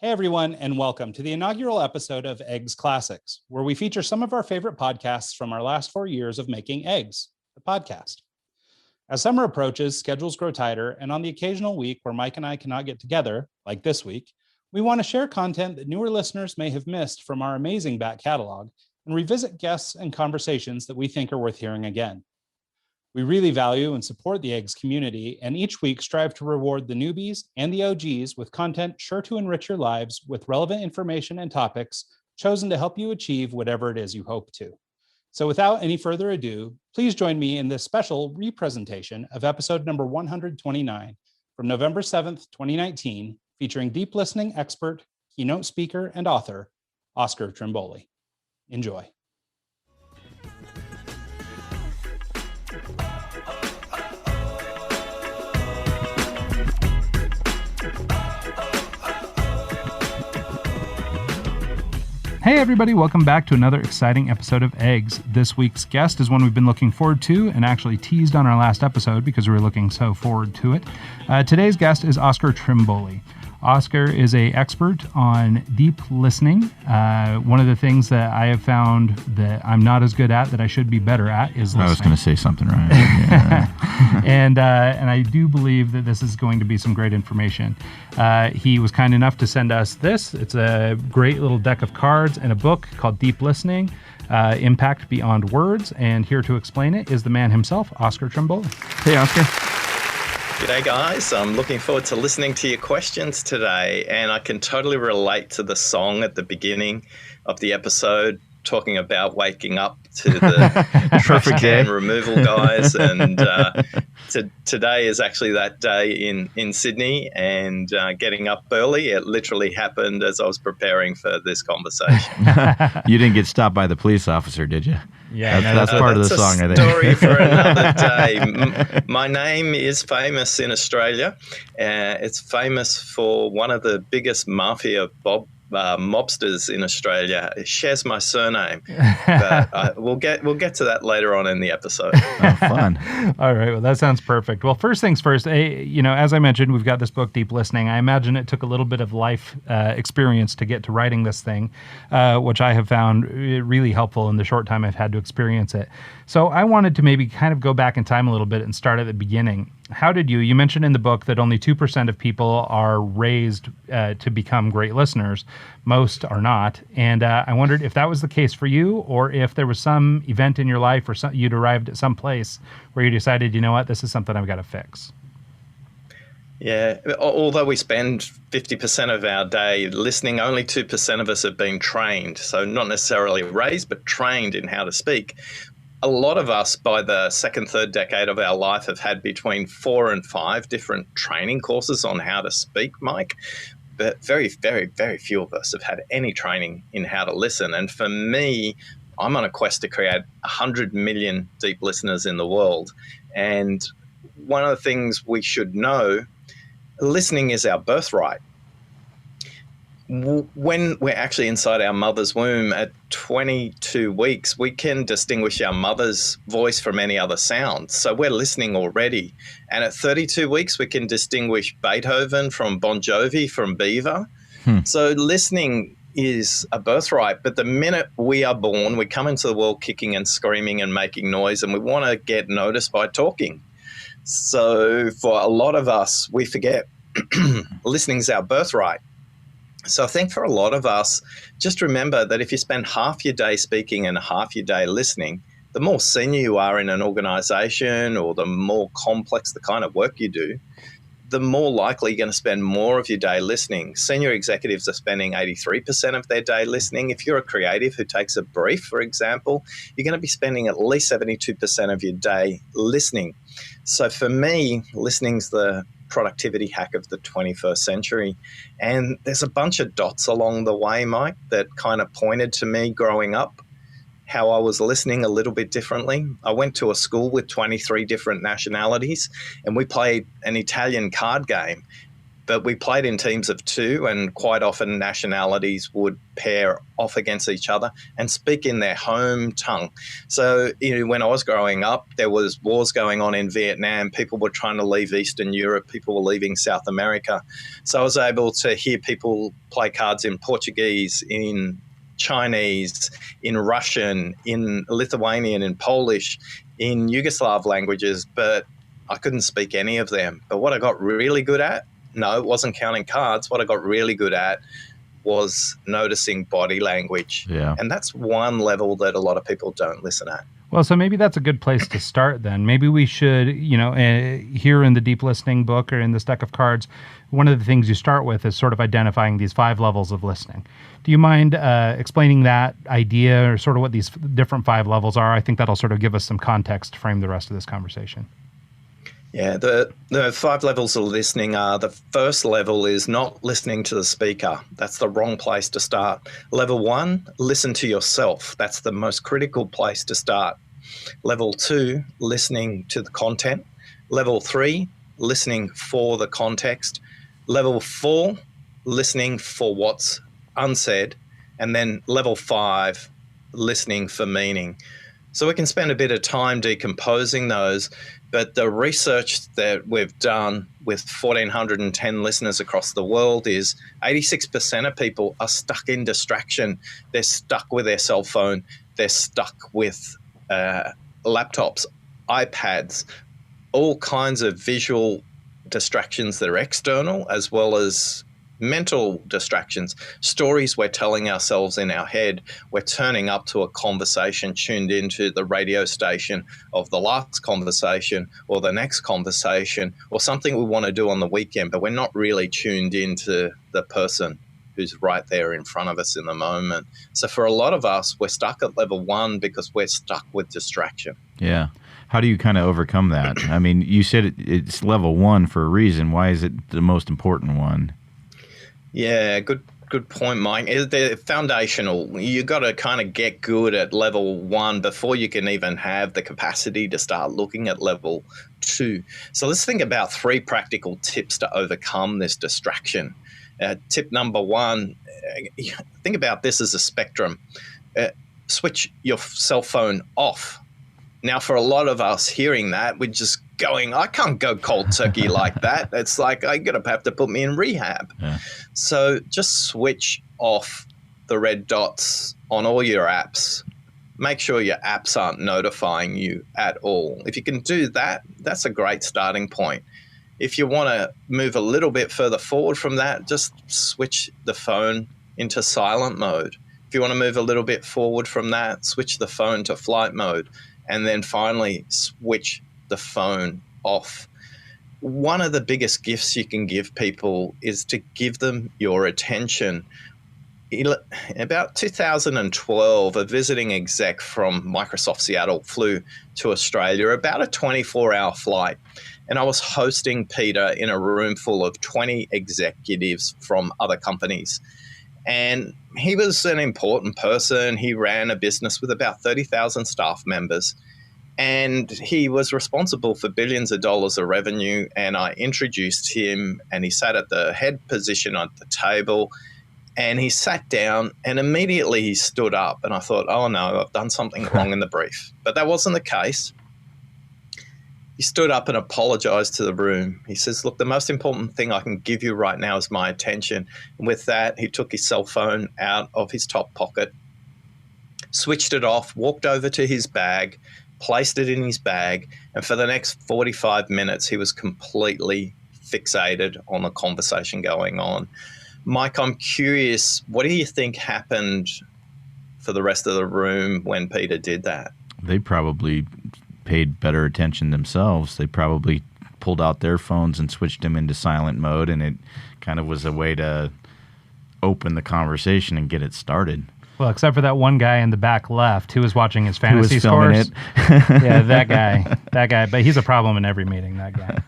Hey everyone, and welcome to the inaugural episode of Eggs Classics, where we feature some of our favorite podcasts from our last 4 years of making Eggs, the podcast. As summer approaches, schedules grow tighter, and on the occasional week where Mike and I cannot get together, like this week, we want to share content that newer listeners may have missed from our amazing back catalog and revisit guests and conversations that we think are worth hearing again. We really value and support the Eggs community, and each week strive to reward the newbies and the OGs with content sure to enrich your lives with relevant information and topics chosen to help you achieve whatever it is you hope to. So without any further ado, please join me in this special representation of episode number 129 from November 7th, 2019, featuring deep listening expert, keynote speaker, and author, Oscar Trimboli. Enjoy. Hey everybody, welcome back to another exciting episode of Eggs. This week's guest is one we've been looking forward to and actually teased on our last episode because we were looking so forward to it. Today's guest is Oscar Trimboli. Oscar is an expert on deep listening. One of the things that I have found that I'm not as good at that I should be better at is listening. I was going to say something right. Yeah. And I do believe that this is going to be some great information. He was kind enough to send us this. It's a great little deck of cards and a book called Deep Listening, Impact Beyond Words. And here to explain it is the man himself, Oscar Trimboli. Hey, Oscar. G'day guys, I'm looking forward to listening to your questions today, and I can totally relate to the song at the beginning of the episode talking about waking up to the trash can removal guys, and today is actually that day in Sydney, and getting up early. It literally happened as I was preparing for this conversation. You didn't get stopped by the police officer, did you? Yeah, that's part of the song, I think. Story for another day. My name is famous in Australia. It's famous for one of the biggest mafia mobsters in Australia. It shares my surname, but we'll get to that later on in the episode. Oh, fun! All right, well that sounds perfect. Well, first things first. As I mentioned, we've got this book, Deep Listening. I imagine it took a little bit of life experience to get to writing this thing, which I have found really helpful in the short time I've had to experience it. So I wanted to maybe kind of go back in time a little bit and start at the beginning. How did you mentioned in the book that only 2% of people are raised to become great listeners. Most are not. And I wondered if that was the case for you, or if there was some event in your life or you'd arrived at some place where you decided, you know what, this is something I've got to fix. Yeah, although we spend 50% of our day listening, only 2% of us have been trained. So not necessarily raised, but trained in how to speak. A lot of us, by the second, third decade of our life, have had between 4 and 5 different training courses on how to speak, Mike. But very, very, very few of us have had any training in how to listen. And for me, I'm on a quest to create 100 million deep listeners in the world. And one of the things we should know, listening is our birthright. When we're actually inside our mother's womb at 22 weeks, we can distinguish our mother's voice from any other sound. So we're listening already. And at 32 weeks, we can distinguish Beethoven from Bon Jovi from Beaver. So listening is a birthright. But the minute we are born, we come into the world kicking and screaming and making noise, and we want to get noticed by talking. So for a lot of us, we forget listening is our birthright. So I think for a lot of us, just remember that if you spend half your day speaking and half your day listening, the more senior you are in an organization, or the more complex the kind of work you do, the more likely you're going to spend more of your day listening. Senior executives are spending 83% of their day listening. If you're a creative who takes a brief, for example, you're going to be spending at least 72% of your day listening. So for me, listening's the productivity hack of the 21st century. And there's a bunch of dots along the way, Mike, that kind of pointed to me growing up, how I was listening a little bit differently. I went to a school with 23 different nationalities, and we played an Italian card game. but we played in teams of 2, and quite often nationalities would pair off against each other and speak in their home tongue. So, when I was growing up, there was wars going on in Vietnam. People were trying to leave Eastern Europe. People were leaving South America. So I was able to hear people play cards in Portuguese, in Chinese, in Russian, in Lithuanian, in Polish, in Yugoslav languages, but I couldn't speak any of them. But what I got really good at, no, it wasn't counting cards. What I got really good at was noticing body language. Yeah. And that's one level that a lot of people don't listen at. Well, so maybe that's a good place to start then. Maybe we should, here in the Deep Listening book or in this deck of cards, one of the things you start with is sort of identifying these 5 levels of listening. Do you mind explaining that idea or sort of what these different 5 levels are? I think that'll sort of give us some context to frame the rest of this conversation. Yeah, the 5 levels of listening are, the first level is not listening to the speaker. That's the wrong place to start. Level 1, listen to yourself. That's the most critical place to start. Level 2, listening to the content. Level 3, listening for the context. Level 4, listening for what's unsaid. And then level 5, listening for meaning. So we can spend a bit of time decomposing those, but the research that we've done with 1,410 listeners across the world is 86% of people are stuck in distraction. They're stuck with their cell phone. They're stuck with laptops, iPads, all kinds of visual distractions that are external, as well as mental distractions, stories we're telling ourselves in our head. We're turning up to a conversation tuned into the radio station of the last conversation or the next conversation or something we want to do on the weekend, but we're not really tuned into the person who's right there in front of us in the moment. So for a lot of us, we're stuck at level 1 because we're stuck with distraction. Yeah. How do you kind of overcome that? I mean, you said it's level 1 for a reason. Why is it the most important one? Yeah, good point, Mike. They're foundational. You got to kind of get good at level 1 before you can even have the capacity to start looking at level 2. So let's think about 3 practical tips to overcome this distraction. Tip number 1, think about this as a spectrum. Switch your cell phone off. Now, for a lot of us hearing that, we're just going, I can't go cold turkey like that. It's like, I'm going to have to put me in rehab. Yeah. So just switch off the red dots on all your apps. Make sure your apps aren't notifying you at all. If you can do that, that's a great starting point. If you want to move a little bit further forward from that, just switch the phone into silent mode. If you want to move a little bit forward from that, switch the phone to flight mode. And then finally, switch the phone off. One of the biggest gifts you can give people is to give them your attention. In about 2012, a visiting exec from Microsoft Seattle flew to Australia, about a 24-hour flight. And I was hosting Peter in a room full of 20 executives from other companies. And he was an important person. He ran a business with about 30,000 staff members. And he was responsible for billions of dollars of revenue. And I introduced him, and he sat at the head position at the table. And he sat down, and immediately he stood up. And I thought, oh, no, I've done something wrong in the brief. But that wasn't the case. He stood up and apologized to the room. He says, look, the most important thing I can give you right now is my attention. And with that, he took his cell phone out of his top pocket, switched it off, walked over to his bag, placed it in his bag. And for the next 45 minutes, he was completely fixated on the conversation going on. Mike, I'm curious, what do you think happened for the rest of the room when Peter did that? They probably paid better attention themselves. They probably pulled out their phones and switched them into silent mode, and it kind of was a way to open the conversation and get it started. Well, except for that one guy in the back left who was watching his fantasy scores. Yeah, that guy. But he's a problem in every meeting, that guy.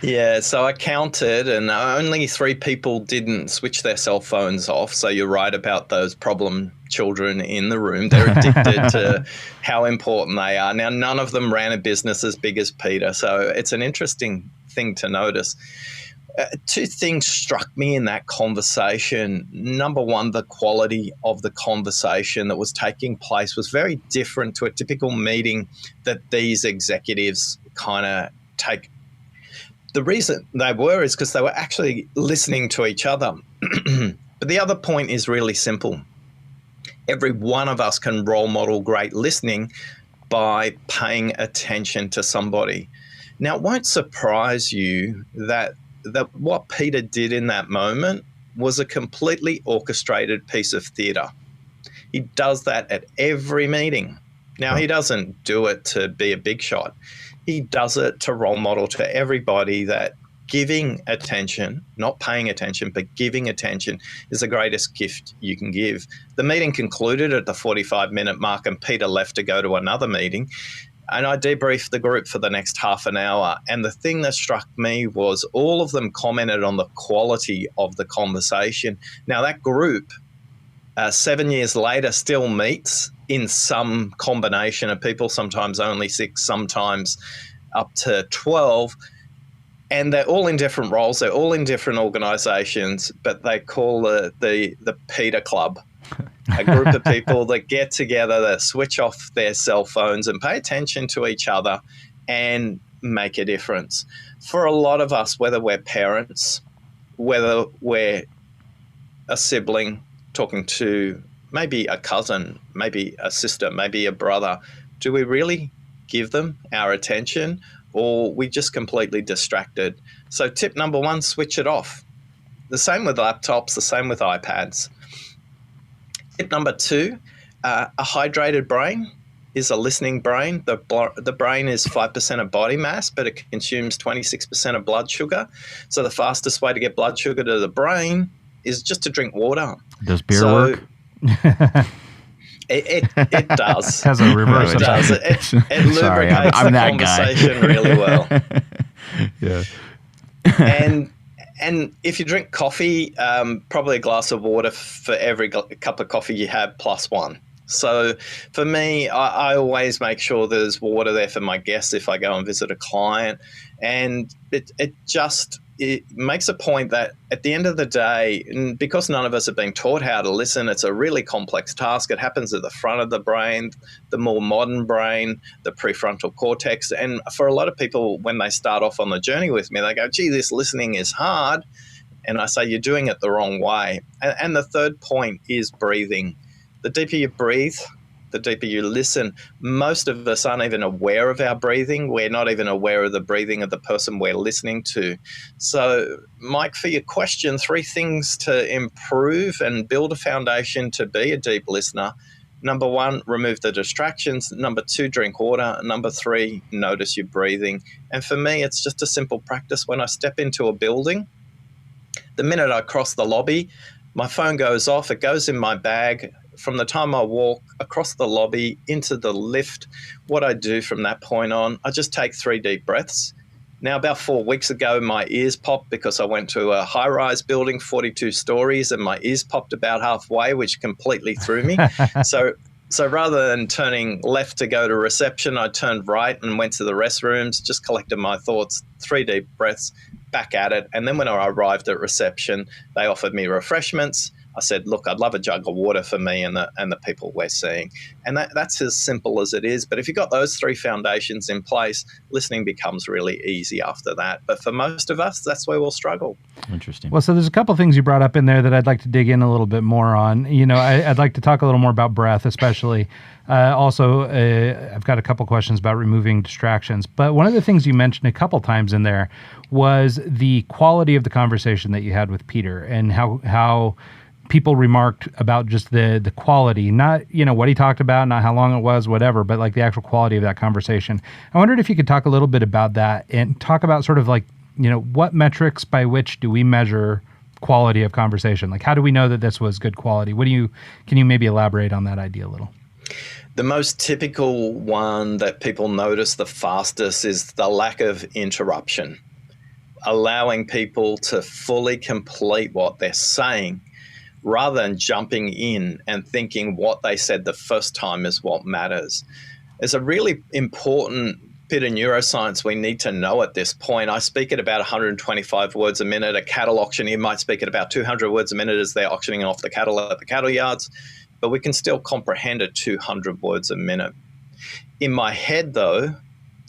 Yeah, so I counted, and only 3 people didn't switch their cell phones off. So you're right about those problem children in the room. They're addicted to how important they are. Now, none of them ran a business as big as Peter, so it's an interesting thing to notice. Two things struck me in that conversation. Number one, the quality of the conversation that was taking place was very different to a typical meeting that these executives kind of take. The reason they were is because they were actually listening to each other. But the other point is really simple. Every one of us can role model great listening by paying attention to somebody. Now, it won't surprise you that what Peter did in that moment was a completely orchestrated piece of theatre. He does that at every meeting. Now, he doesn't do it to be a big shot. He does it to role model to everybody that giving attention, not paying attention, but giving attention is the greatest gift you can give. The meeting concluded at the 45-minute mark, and Peter left to go to another meeting. And I debriefed the group for the next half an hour. And the thing that struck me was all of them commented on the quality of the conversation. Now, that group, 7 years later, still meets in some combination of people, sometimes only 6, sometimes up to 12. And they're all in different roles. They're all in different organizations, but they call the Peter Club. A group of people that get together, that switch off their cell phones and pay attention to each other and make a difference. For a lot of us, whether we're parents, whether we're a sibling talking to maybe a cousin, maybe a sister, maybe a brother, do we really give them our attention, or we just completely distracted? So tip number one, switch it off. The same with laptops, the same with iPads. Tip number two, a hydrated brain is a listening brain. The brain is 5% of body mass, but it consumes 26% of blood sugar. So the fastest way to get blood sugar to the brain is just to drink water. Does beer work? It does. Has a reverse It does. It lubricates I'm the that conversation really well. Yeah. And if you drink coffee, probably a glass of water for every cup of coffee you have plus one. So for me, I always make sure there's water there for my guests if I go and visit a client. And it makes a point that at the end of the day, because none of us have been taught how to listen, it's a really complex task. It happens at the front of the brain, the more modern brain, the prefrontal cortex. And for a lot of people, when they start off on the journey with me, they go, gee, this listening is hard. And I say, you're doing it the wrong way. And the third point is breathing. The deeper you breathe, the deeper you listen. Most of us aren't even aware of our breathing. We're not even aware of the breathing of the person we're listening to. So, Mike, for your question, 3 things to improve and build a foundation to be a deep listener. Number 1, remove the distractions. Number 2, drink water. Number 3, notice your breathing. And for me, it's just a simple practice. When I step into a building, the minute I cross the lobby, my phone goes off. It goes in my bag. From the time I walk across the lobby into the lift, what I do from that point on, I just take 3 deep breaths. Now, about 4 weeks ago, my ears popped because I went to a high-rise building, 42 stories, and my ears popped about halfway, which completely threw me. So rather than turning left to go to reception, I turned right and went to the restrooms, just collected my thoughts, 3 deep breaths, back at it. And then when I arrived at reception, they offered me refreshments. I said, look, I'd love a jug of water for me and the people we're seeing. And that's as simple as it is. But if you've got those 3 foundations in place, listening becomes really easy after that. But for most of us, that's where we'll struggle. Interesting. Well, so there's a couple things you brought up in there that I'd like to dig in a little bit more on. You know, I'd like to talk a little more about breath, especially. Also, I've got a couple questions about removing distractions. But one of the things you mentioned a couple times in there was the quality of the conversation that you had with Peter, and how people remarked about just the quality, not, you know, what he talked about, not how long it was, whatever, but like the actual quality of that conversation. I wondered if you could talk a little bit about that and talk about sort of like, you know, what metrics by which do we measure quality of conversation? Like, how do we know that this was good quality? Can you maybe elaborate on that idea a little? The most typical one that people notice the fastest is the lack of interruption, allowing people to fully complete what they're saying, rather than jumping in and thinking what they said the first time is what matters. There's a really important bit of neuroscience we need to know at this point. I speak at about 125 words a minute. A cattle auctioneer might speak at about 200 words a minute as they're auctioning off the cattle at the cattle yards, but we can still comprehend at 200 words a minute. In my head, though,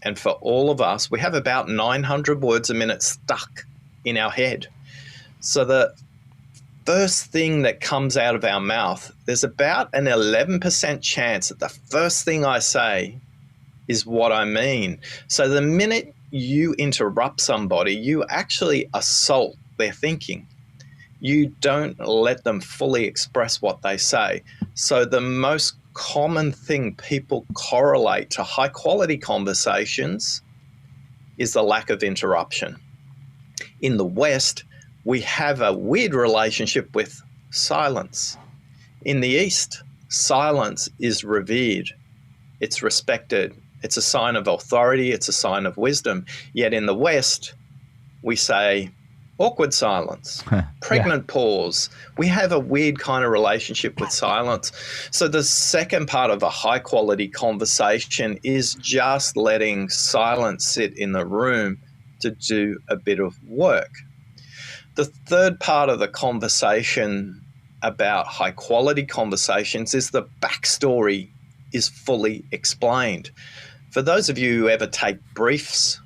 and for all of us, we have about 900 words a minute stuck in our head. So the first thing that comes out of our mouth, there's about an 11% chance that the first thing I say is what I mean. So the minute you interrupt somebody, you actually assault their thinking. You don't let them fully express what they say. So the most common thing people correlate to high quality conversations is the lack of interruption. In the West, we have a weird relationship with silence. In the East, silence is revered. It's respected. It's a sign of authority. It's a sign of wisdom. Yet in the West, we say awkward silence, pregnant pause. We have a weird kind of relationship with silence. So the second part of a high quality conversation is just letting silence sit in the room to do a bit of work. The third part of the conversation about high quality conversations is the backstory is fully explained. For those of you who ever take briefs,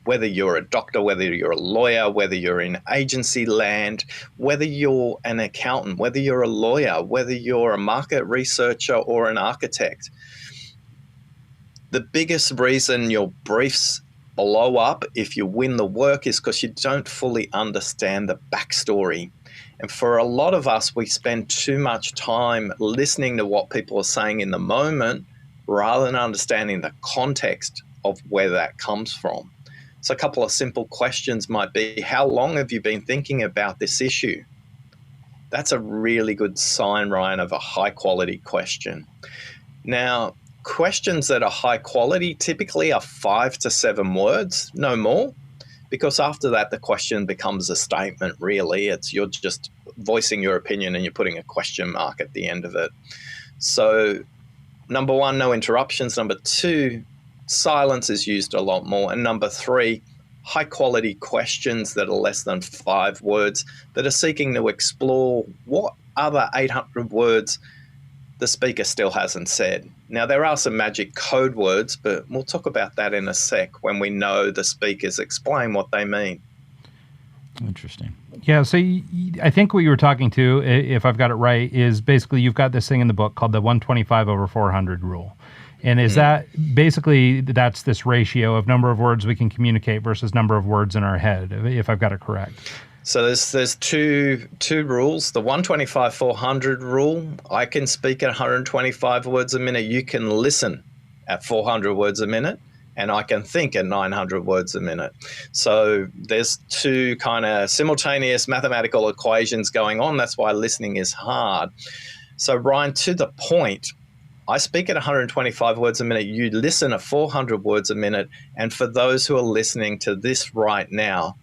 whether you're a doctor, whether you're a lawyer, whether you're in agency land, whether you're an accountant, whether you're a lawyer, whether you're a market researcher or an architect, the biggest reason your briefs blow up if you win the work is because you don't fully understand the backstory. And for a lot of us, we spend too much time listening to what people are saying in the moment rather than understanding the context of where that comes from. So a couple of simple questions might be, how long have you been thinking about this issue? That's a really good sign, Ryan, of a high quality question. Now, questions that are high quality typically are 5 to 7 words, no more, because after that, the question becomes a statement, really. It's you're just voicing your opinion and you're putting a question mark at the end of it. So number 1, no interruptions. Number 2, silence is used a lot more. And number 3, high quality questions that are less than 5 words that are seeking to explore what other 800 words the speaker still hasn't said. Now, there are some magic code words, but we'll talk about that in a sec when we know the speakers explain what they mean. Interesting. Yeah, so I think what you were talking to, if I've got it right, is basically you've got this thing in the book called the 125/400 rule. And is that basically that's this ratio of number of words we can communicate versus number of words in our head, if I've got it correct? So there's two rules. The 125/400 rule, I can speak at 125 words a minute. You can listen at 400 words a minute, and I can think at 900 words a minute. So there's two kind of simultaneous mathematical equations going on. That's why listening is hard. So Ryan, to the point, I speak at 125 words a minute. You listen at 400 words a minute. And for those who are listening to this right now,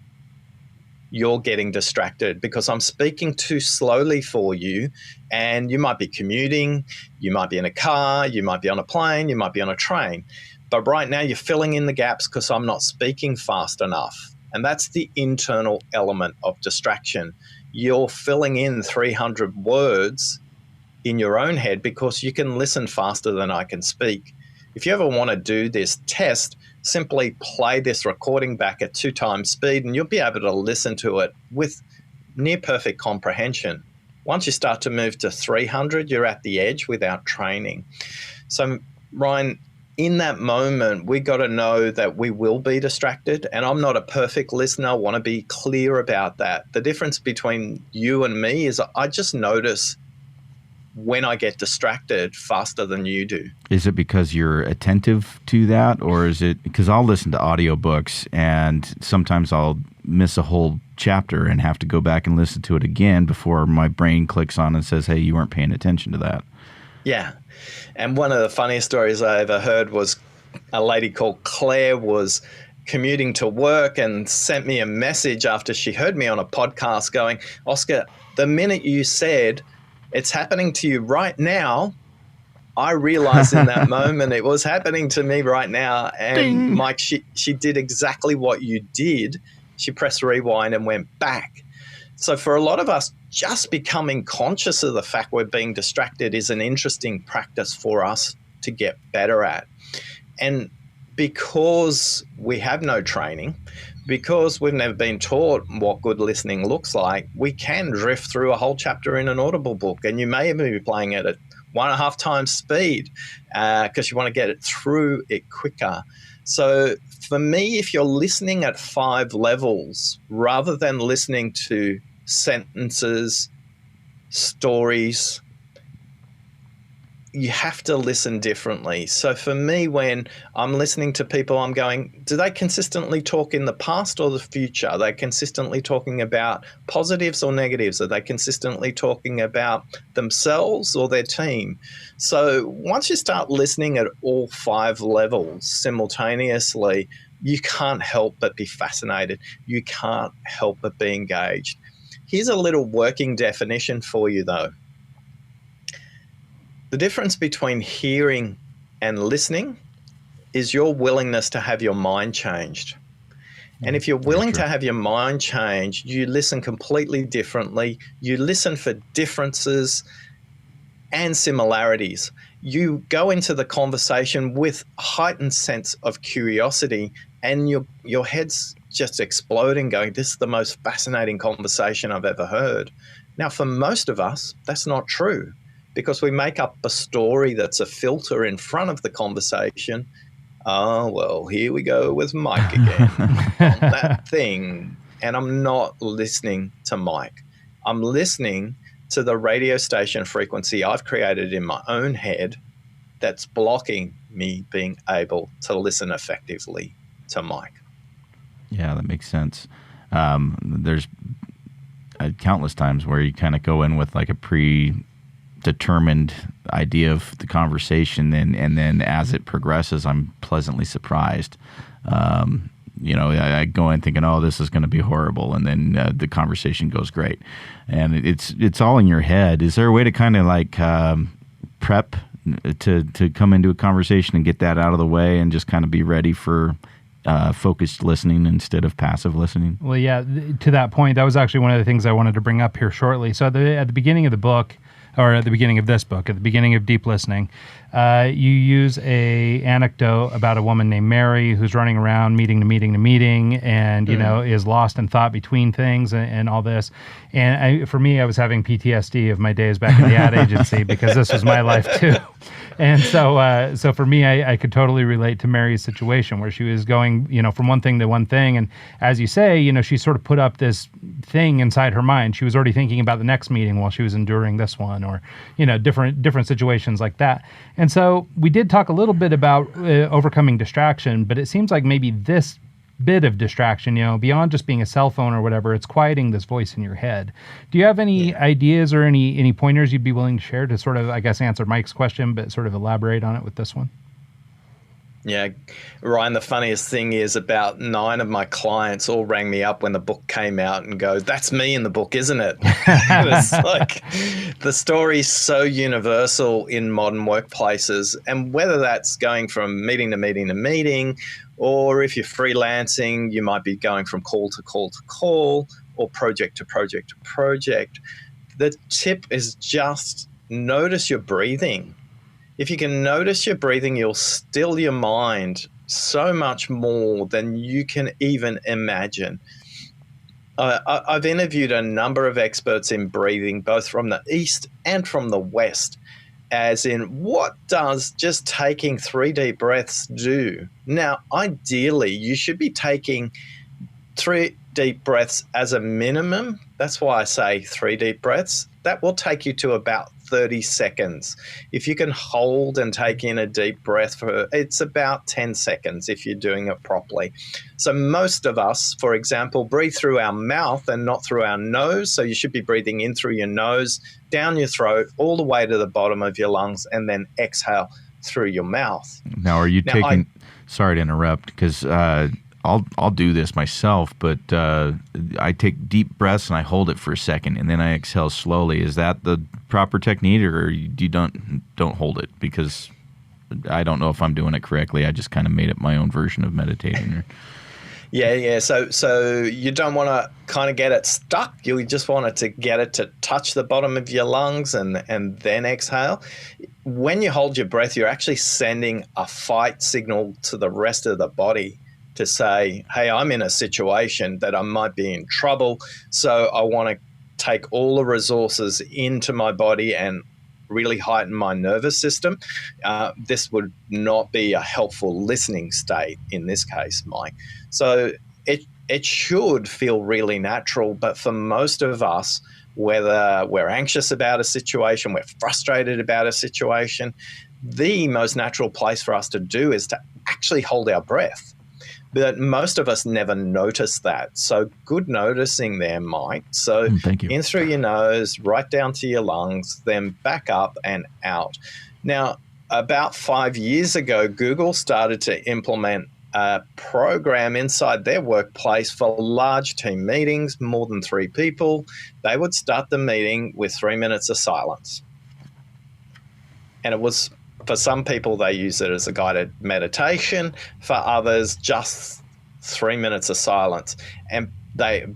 you're getting distracted because I'm speaking too slowly for you, and you might be commuting, you might be in a car, you might be on a plane, you might be on a train. But right now you're filling in the gaps because I'm not speaking fast enough. And that's the internal element of distraction. You're filling in 300 words in your own head because you can listen faster than I can speak. If you ever want to do this test, simply play this recording back at 2 times speed and you'll be able to listen to it with near perfect comprehension. Once you start to move to 300, you're at the edge without training. So Ryan, in that moment, we got to know that we will be distracted, and I'm not a perfect listener. I want to be clear about that. The difference between you and me is I just notice when I get distracted faster than you do. Is it because you're attentive to that, or is it because I'll listen to audiobooks and sometimes I'll miss a whole chapter and have to go back and listen to it again before my brain clicks on and says, hey, you weren't paying attention to that? Yeah. And one of the funniest stories I ever heard was a lady called Claire was commuting to work and sent me a message after she heard me on a podcast going, Oscar, the minute you said it's happening to you right now, I realized in that moment it was happening to me right now. And Ding. Mike, she did exactly what you did. She pressed rewind and went back. So for a lot of us, just becoming conscious of the fact we're being distracted is an interesting practice for us to get better at. And because we have no training, because we've never been taught what good listening looks like, we can drift through a whole chapter in an Audible book. And you may even be playing it at 1.5 times speed because you want to get it through it quicker. So for me, if you're listening at 5 levels, rather than listening to sentences, stories, you have to listen differently. So for me, when I'm listening to people, I'm going, do they consistently talk in the past or the future? Are they consistently talking about positives or negatives? Are they consistently talking about themselves or their team? So once you start listening at all 5 levels simultaneously, you can't help but be fascinated. You can't help but be engaged. Here's a little working definition for you, though. The difference between hearing and listening is your willingness to have your mind changed. And if you're willing to have your mind changed, you listen completely differently. You listen for differences and similarities. You go into the conversation with a heightened sense of curiosity, and your head's just exploding, going, this is the most fascinating conversation I've ever heard. Now, for most of us, that's not true, because we make up a story that's a filter in front of the conversation. Oh, well, here we go with Mike again on that thing. And I'm not listening to Mike. I'm listening to the radio station frequency I've created in my own head that's blocking me being able to listen effectively to Mike. Yeah, that makes sense. There's countless times where you kind of go in with like a predetermined idea of the conversation, and then as it progresses, I'm pleasantly surprised. I go in thinking, oh, this is going to be horrible, and then the conversation goes great, and it's all in your head. Is there a way to kind of like prep to come into a conversation and get that out of the way, and just kind of be ready for focused listening instead of passive listening? Well, yeah, to that point, that was actually one of the things I wanted to bring up here shortly. So at the beginning of the book, or at the beginning of this book, at the beginning of Deep Listening, you use a anecdote about a woman named Mary who's running around meeting to meeting to meeting, and is lost in thought between things and all this. And for me, I was having PTSD of my days back in the ad agency because this was my life too. And so for me, I could totally relate to Mary's situation where she was going, from one thing to one thing. And as you say, she sort of put up this thing inside her mind. She was already thinking about the next meeting while she was enduring this one, or, different situations like that. And so we did talk a little bit about overcoming distraction, but it seems like maybe this bit of distraction, beyond just being a cell phone or whatever, it's quieting this voice in your head. Do you have any ideas or any pointers you'd be willing to share to sort of, I guess, answer Mike's question, but sort of elaborate on it with this one? Yeah, Ryan, the funniest thing is about 9 of my clients all rang me up when the book came out and go, that's me in the book, isn't it? It's like the story's so universal in modern workplaces. And whether that's going from meeting to meeting to meeting, or if you're freelancing, you might be going from call to call to call, or project to project to project. The tip is just notice your breathing. If you can notice your breathing, you'll still your mind so much more than you can even imagine. I've interviewed a number of experts in breathing, both from the East and from the West, as in what does just taking 3 deep breaths do? Now, ideally, you should be taking 3 deep breaths as a minimum. That's why I say 3 deep breaths. That will take you to about 30 seconds. If you can hold and take in a deep breath it's about 10 seconds if you're doing it properly. So most of us, for example, breathe through our mouth and not through our nose. So you should be breathing in through your nose, down your throat, all the way to the bottom of your lungs, and then exhale through your mouth. Now, are you sorry to interrupt, because I'll do this myself, but I take deep breaths and I hold it for a second and then I exhale slowly. Is that the proper technique, or you don't hold it? Because I don't know if I'm doing it correctly. I just kind of made up my own version of meditating. Yeah. So you don't want to kind of get it stuck. You just want it to get it to touch the bottom of your lungs and then exhale. When you hold your breath, you're actually sending a fight signal to the rest of the body to say, hey, I'm in a situation that I might be in trouble. So I want to take all the resources into my body and really heighten my nervous system. This would not be a helpful listening state in this case, Mike. So it should feel really natural, but for most of us, whether we're anxious about a situation, we're frustrated about a situation, the most natural place for us to do is to actually hold our breath. But most of us never notice that. So good noticing there, Mike. So thank you. In through your nose, right down to your lungs, then back up and out. Now, about 5 years ago, Google started to implement a program inside their workplace for large team meetings, more than 3 people. They would start the meeting with 3 minutes of silence. And it was, for some people, they use it as a guided meditation. For others, just 3 minutes of silence. And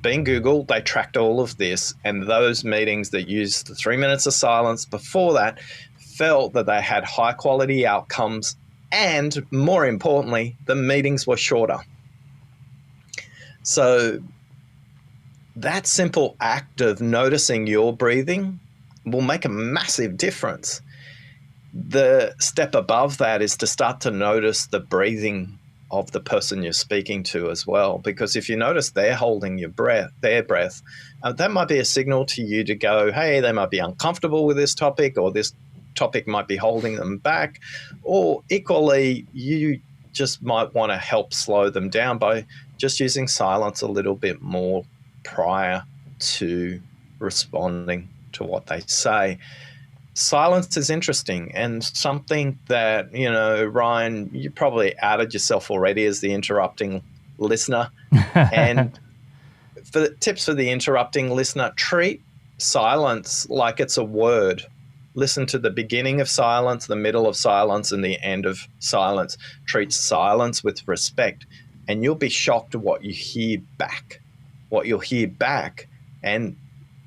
being Google, they tracked all of this. And those meetings that used the 3 minutes of silence before that felt that they had high quality outcomes. And more importantly, the meetings were shorter. So that simple act of noticing your breathing will make a massive difference. The step above that is to start to notice the breathing of the person you're speaking to as well. Because if you notice they're holding their breath, that might be a signal to you to go, hey, they might be uncomfortable with this topic, or this topic might be holding them back. Or equally, you just might want to help slow them down by just using silence a little bit more prior to responding to what they say. Silence is interesting and something that, Ryan, you probably outed yourself already as the interrupting listener. And for the tips for the interrupting listener, treat silence like it's a word. Listen to the beginning of silence, the middle of silence, and the end of silence. Treat silence with respect, and you'll be shocked at what you hear back. And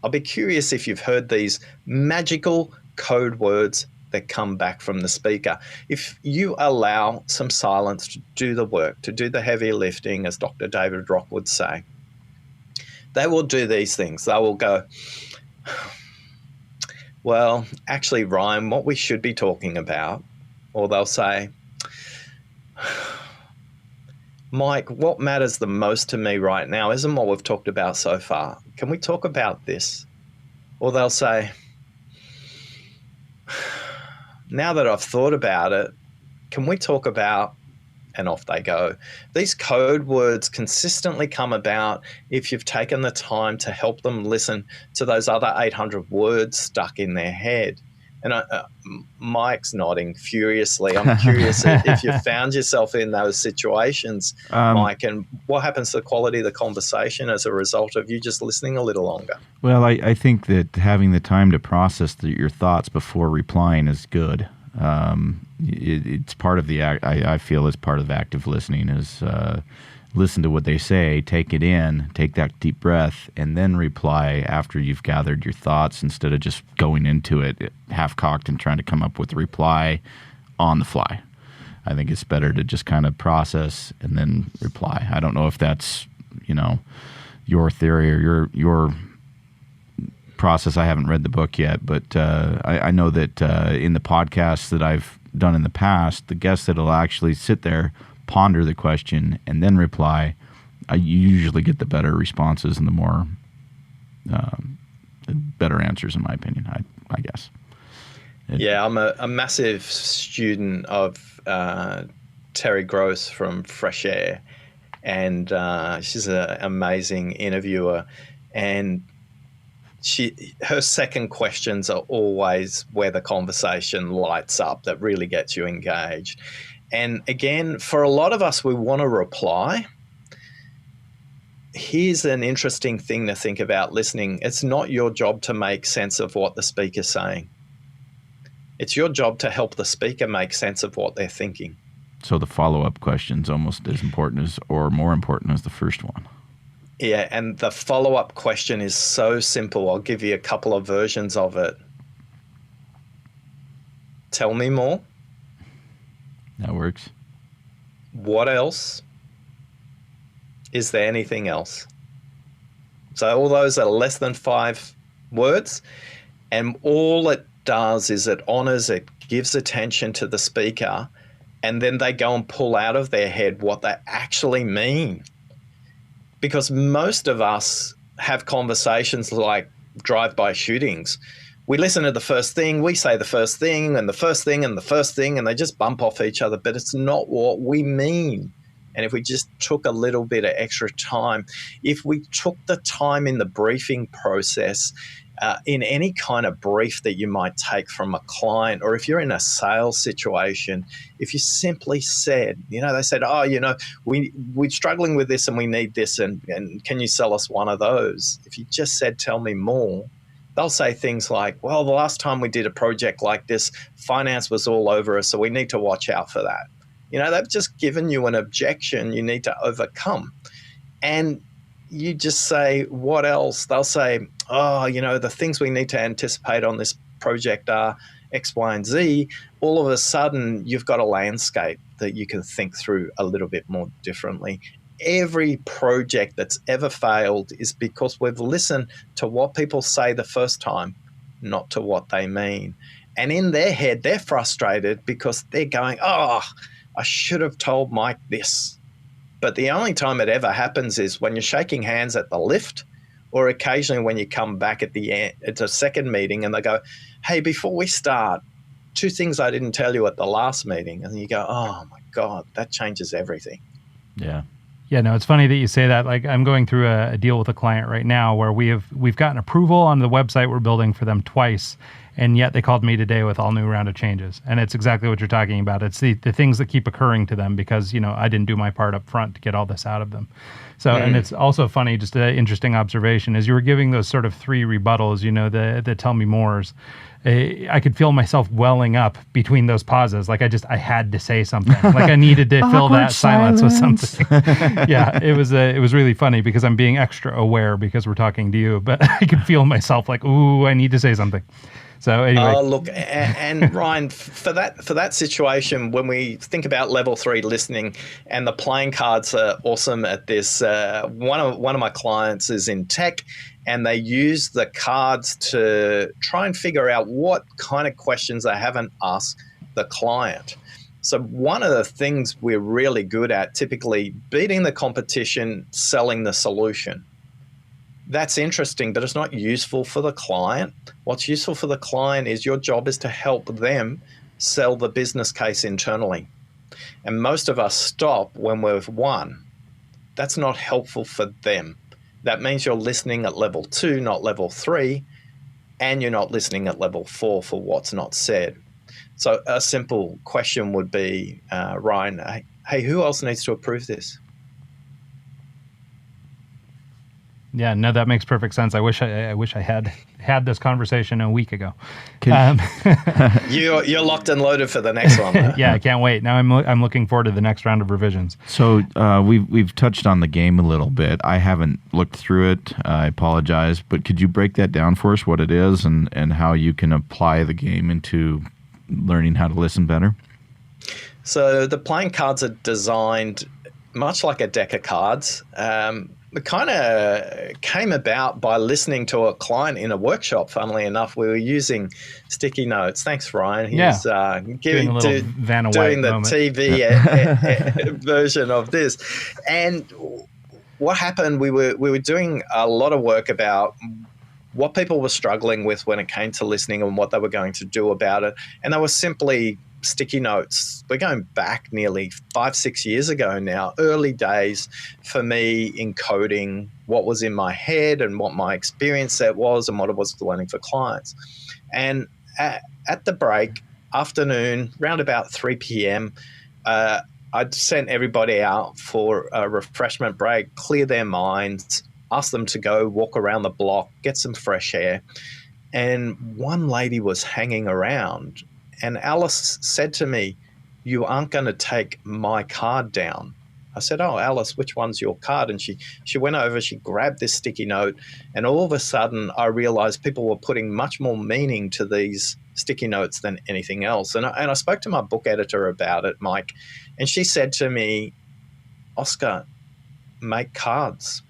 I'll be curious if you've heard these magical code words that come back from the speaker. If you allow some silence to do the work, to do the heavy lifting, as Dr. David Rock would say, they will do these things. They will go, well, actually, Ryan, what we should be talking about, or they'll say, Mike, what matters the most to me right now isn't what we've talked about so far. Can we talk about this? Or they'll say, now that I've thought about it, can we talk about, and off they go. These code words consistently come about if you've taken the time to help them listen to those other 800 words stuck in their head. And Mike's nodding furiously. I'm curious if you found yourself in those situations, Mike, and what happens to the quality of the conversation as a result of you just listening a little longer? Well, I think that having the time to process your thoughts before replying is good. It's part of the act. I feel it's part of active listening is listen to what they say, take it in, take that deep breath, and then reply after you've gathered your thoughts instead of just going into it half-cocked and trying to come up with a reply on the fly. I think it's better to just kind of process and then reply. I don't know if that's, your theory or your process. I haven't read the book yet, but I know that in the podcasts that I've done in the past, the guests that'll actually sit there, ponder the question, and then reply, I usually get the better responses and the more better answers, in my opinion, I guess. Yeah, I'm a massive student of Terry Gross from Fresh Air, and she's an amazing interviewer, and her second questions are always where the conversation lights up, that really gets you engaged. And again, for a lot of us, we want to reply, here's an interesting thing to think about listening. It's not your job to make sense of what the speaker's saying. It's your job to help the speaker make sense of what they're thinking. So the follow-up question's almost as important as, or more important as the first one. Yeah, and the follow-up question is so simple. I'll give you a couple of versions of it. Tell me more. That works. What else? Is there anything else? So all those are less than 5 words, and all it does is it honors, it gives attention to the speaker, and then they go and pull out of their head what they actually mean. Because most of us have conversations like drive-by shootings. We listen to the first thing, we say the first thing, and the first thing, and the first thing, and they just bump off each other, but it's not what we mean. And if we just took a little bit of extra time, if we took the time in the briefing process, in any kind of brief that you might take from a client, or if you're in a sales situation, if you simply said, they said, we're struggling with this and we need this, and can you sell us one of those? If you just said, tell me more, they'll say things like, well, the last time we did a project like this, finance was all over us, so we need to watch out for that. They've just given you an objection you need to overcome. And you just say, what else? They'll say, the things we need to anticipate on this project are X, Y, and Z. All of a sudden, you've got a landscape that you can think through a little bit more differently. Every project that's ever failed is because we've listened to what people say the first time, not to what they mean. And in their head, they're frustrated because they're going, I should have told Mike this. But the only time it ever happens is when you're shaking hands at the lift, or occasionally when you come back at the end, it's a second meeting, and they go, hey, before we start, 2 things I didn't tell you at the last meeting. And you go, oh my God, that changes everything. Yeah. Yeah, no, it's funny that you say that. Like, I'm going through a deal with a client right now where we've gotten approval on the website we're building for them twice, and yet they called me today with all new round of changes. And it's exactly what you're talking about. It's the things that keep occurring to them because, I didn't do my part up front to get all this out of them. So, and it's also funny, just an interesting observation, as you were giving those sort of 3 rebuttals, the tell me mores, I could feel myself welling up between those pauses. Like I had to say something. Like I needed to fill that silence with something. Yeah, it was really funny because I'm being extra aware because we're talking to you, but I could feel myself like, ooh, I need to say something. So anyway. Look, and Ryan, for that situation, when we think about level 3 listening, and the playing cards are awesome at this. One of my clients is in tech, and they use the cards to try and figure out what kind of questions they haven't asked the client. So one of the things we're really good at, typically beating the competition, selling the solution. That's interesting, but it's not useful for the client. What's useful for the client is your job is to help them sell the business case internally. And most of us stop when we've won. That's not helpful for them. That means you're listening at level 2, not level 3, and you're not listening at level 4 for what's not said. So a simple question would be, Ryan, hey, who else needs to approve this? Yeah, no, that makes perfect sense. I wish I had this conversation a week ago. You're locked and loaded for the next one. Yeah, I can't wait. Now I'm looking forward to the next round of revisions. So we've touched on the game a little bit. I haven't looked through it. I apologize, but could you break that down for us? What it is and how you can apply the game into learning how to listen better? So the playing cards are designed much like a deck of cards. It kind of came about by listening to a client in a workshop. Funnily enough, we were using sticky notes. Thanks, Ryan. He's doing the TV version of this. And what happened, we were doing a lot of work about what people were struggling with when it came to listening and what they were going to do about it. And they were simply sticky notes. We're going back nearly 5-6 years ago now, early days for me in coding what was in my head and what my experience set was and what it was learning for clients. And at the break, afternoon, round about 3 p.m., I'd sent everybody out for a refreshment break, clear their minds, ask them to go walk around the block, get some fresh air. And one lady was hanging around, and Alice said to me, "You aren't going to take my card down." I said, "Oh, Alice, which one's your card?" And she went over, she grabbed this sticky note, and all of a sudden I realized people were putting much more meaning to these sticky notes than anything else. And I spoke to my book editor about it, Mike, and she said to me, "Oscar, make cards."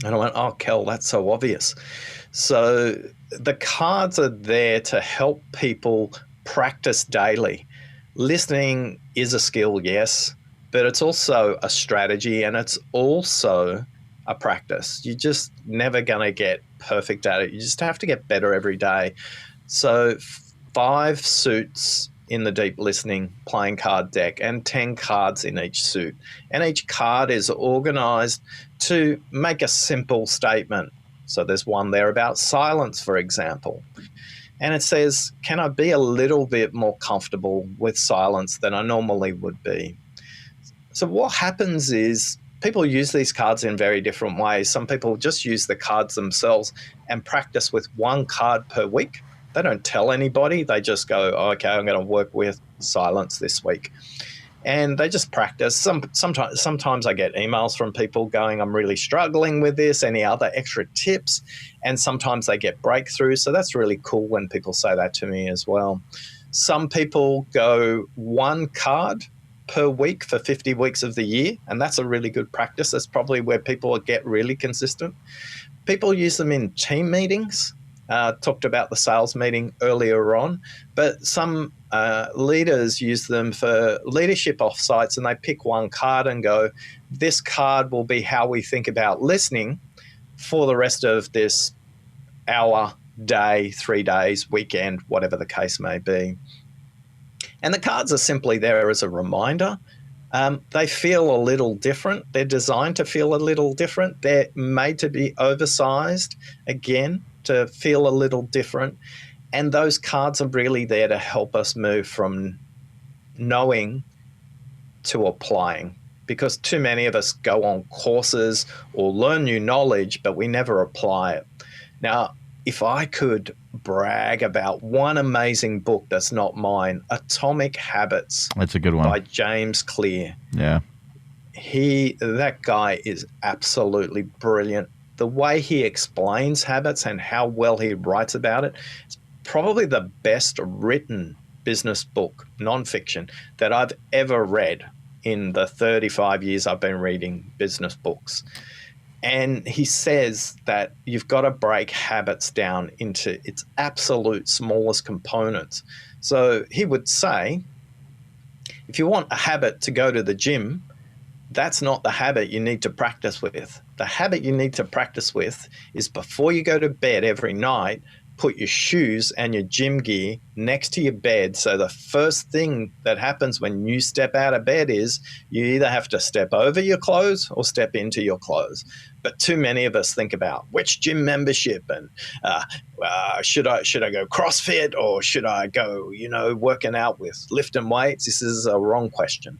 And I went, "Oh, Kel, that's so obvious." So the cards are there to help people practice daily. Listening is a skill, yes, but it's also a strategy, and it's also a practice. You're just never going to get perfect at it. You just have to get better every day. So 5 suits in the deep listening playing card deck and 10 cards in each suit. And each card is organized to make a simple statement. So there's one there about silence, for example. And it says, can I be a little bit more comfortable with silence than I normally would be? So what happens is people use these cards in very different ways. Some people just use the cards themselves and practice with 1 card per week. They don't tell anybody. They just go, oh, okay, I'm going to work with silence this week. And they just practice. Sometimes I get emails from people going, I'm really struggling with this, any other extra tips? And sometimes they get breakthroughs. So that's really cool when people say that to me as well. Some people go 1 card per week for 50 weeks of the year, and that's a really good practice. That's probably where people get really consistent. People use them in team meetings. Talked about the sales meeting earlier on, but some leaders use them for leadership offsites, and they pick 1 card and go, this card will be how we think about listening for the rest of this hour, day, 3 days, weekend, whatever the case may be. And the cards are simply there as a reminder. They feel a little different. They're designed to feel a little different. They're made to be oversized, again, to feel a little different. And those cards are really there to help us move from knowing to applying, because too many of us go on courses or learn new knowledge, but we never apply it. Now, if I could brag about one amazing book that's not mine, Atomic Habits. That's a good one. By James Clear. Yeah. That guy is absolutely brilliant. The way he explains habits and how well he writes about it, it's probably the best written business book, nonfiction, that I've ever read in the 35 years I've been reading business books. And he says that you've got to break habits down into its absolute smallest components. So he would say, if you want a habit to go to the gym, that's not the habit you need to practice with. The habit you need to practice with is before you go to bed every night, put your shoes and your gym gear next to your bed. So the first thing that happens when you step out of bed is you either have to step over your clothes or step into your clothes. But too many of us think about which gym membership and should I go CrossFit or should I go, working out with lifting weights? This is a wrong question.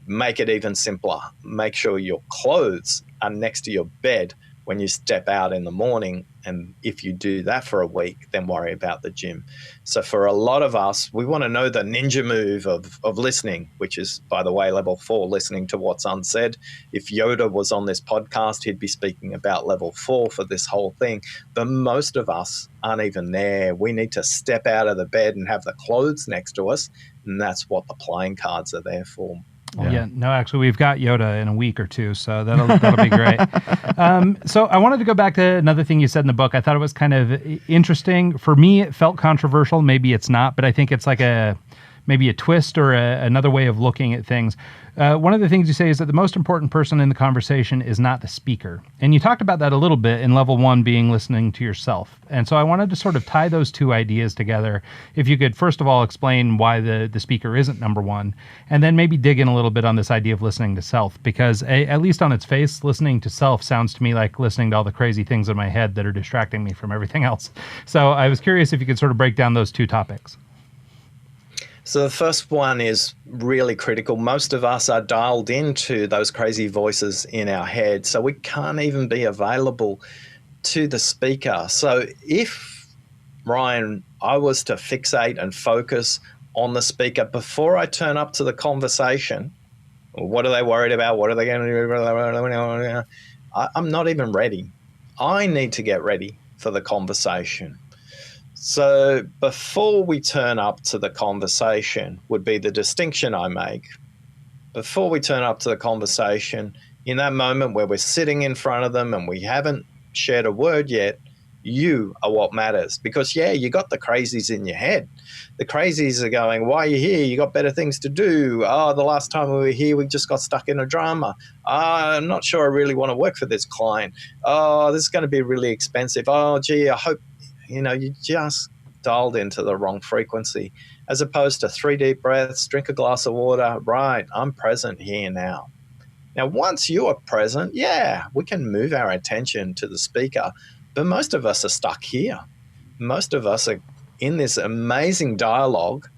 Make it even simpler. Make sure your clothes are next to your bed when you step out in the morning. And if you do that for a week, then worry about the gym. So for a lot of us, we want to know the ninja move of listening, which is, by the way, level 4, listening to what's unsaid. If Yoda was on this podcast, he'd be speaking about level 4 for this whole thing. But most of us aren't even there. We need to step out of the bed and have the clothes next to us. And that's what the playing cards are there for. Yeah. No, actually, we've got Yoda in a week or 2, so that'll be great. So I wanted to go back to another thing you said in the book. I thought it was kind of interesting. For me, it felt controversial. Maybe it's not, but I think it's like maybe a twist or another way of looking at things. One of the things you say is that the most important person in the conversation is not the speaker. And you talked about that a little bit in level 1 being listening to yourself. And so I wanted to sort of tie those 2 ideas together. If you could, first of all, explain why the speaker isn't number 1, and then maybe dig in a little bit on this idea of listening to self, because at least on its face, listening to self sounds to me like listening to all the crazy things in my head that are distracting me from everything else. So I was curious if you could sort of break down those 2 topics. So the first one is really critical. Most of us are dialed into those crazy voices in our head, so we can't even be available to the speaker. So if, Ryan, I was to fixate and focus on the speaker before I turn up to the conversation, what are they worried about? What are they going to do? I'm not even ready. I need to get ready for the conversation. So before we turn up to the conversation would be the distinction I make. Before we turn up to the conversation, in that moment where we're sitting in front of them and we haven't shared a word yet, you are what matters. Because, yeah, you got the crazies in your head. The crazies are going, why are you here? You got better things to do. Oh, the last time we were here, we just got stuck in a drama. I'm not sure I really want to work for this client. Oh, this is going to be really expensive. Oh, gee, I hope, you just dialed into the wrong frequency, as opposed to 3 deep breaths, drink a glass of water. Right, I'm present here now. Now, once you are present, yeah, we can move our attention to the speaker, but most of us are stuck here. Most of us are in this amazing dialogue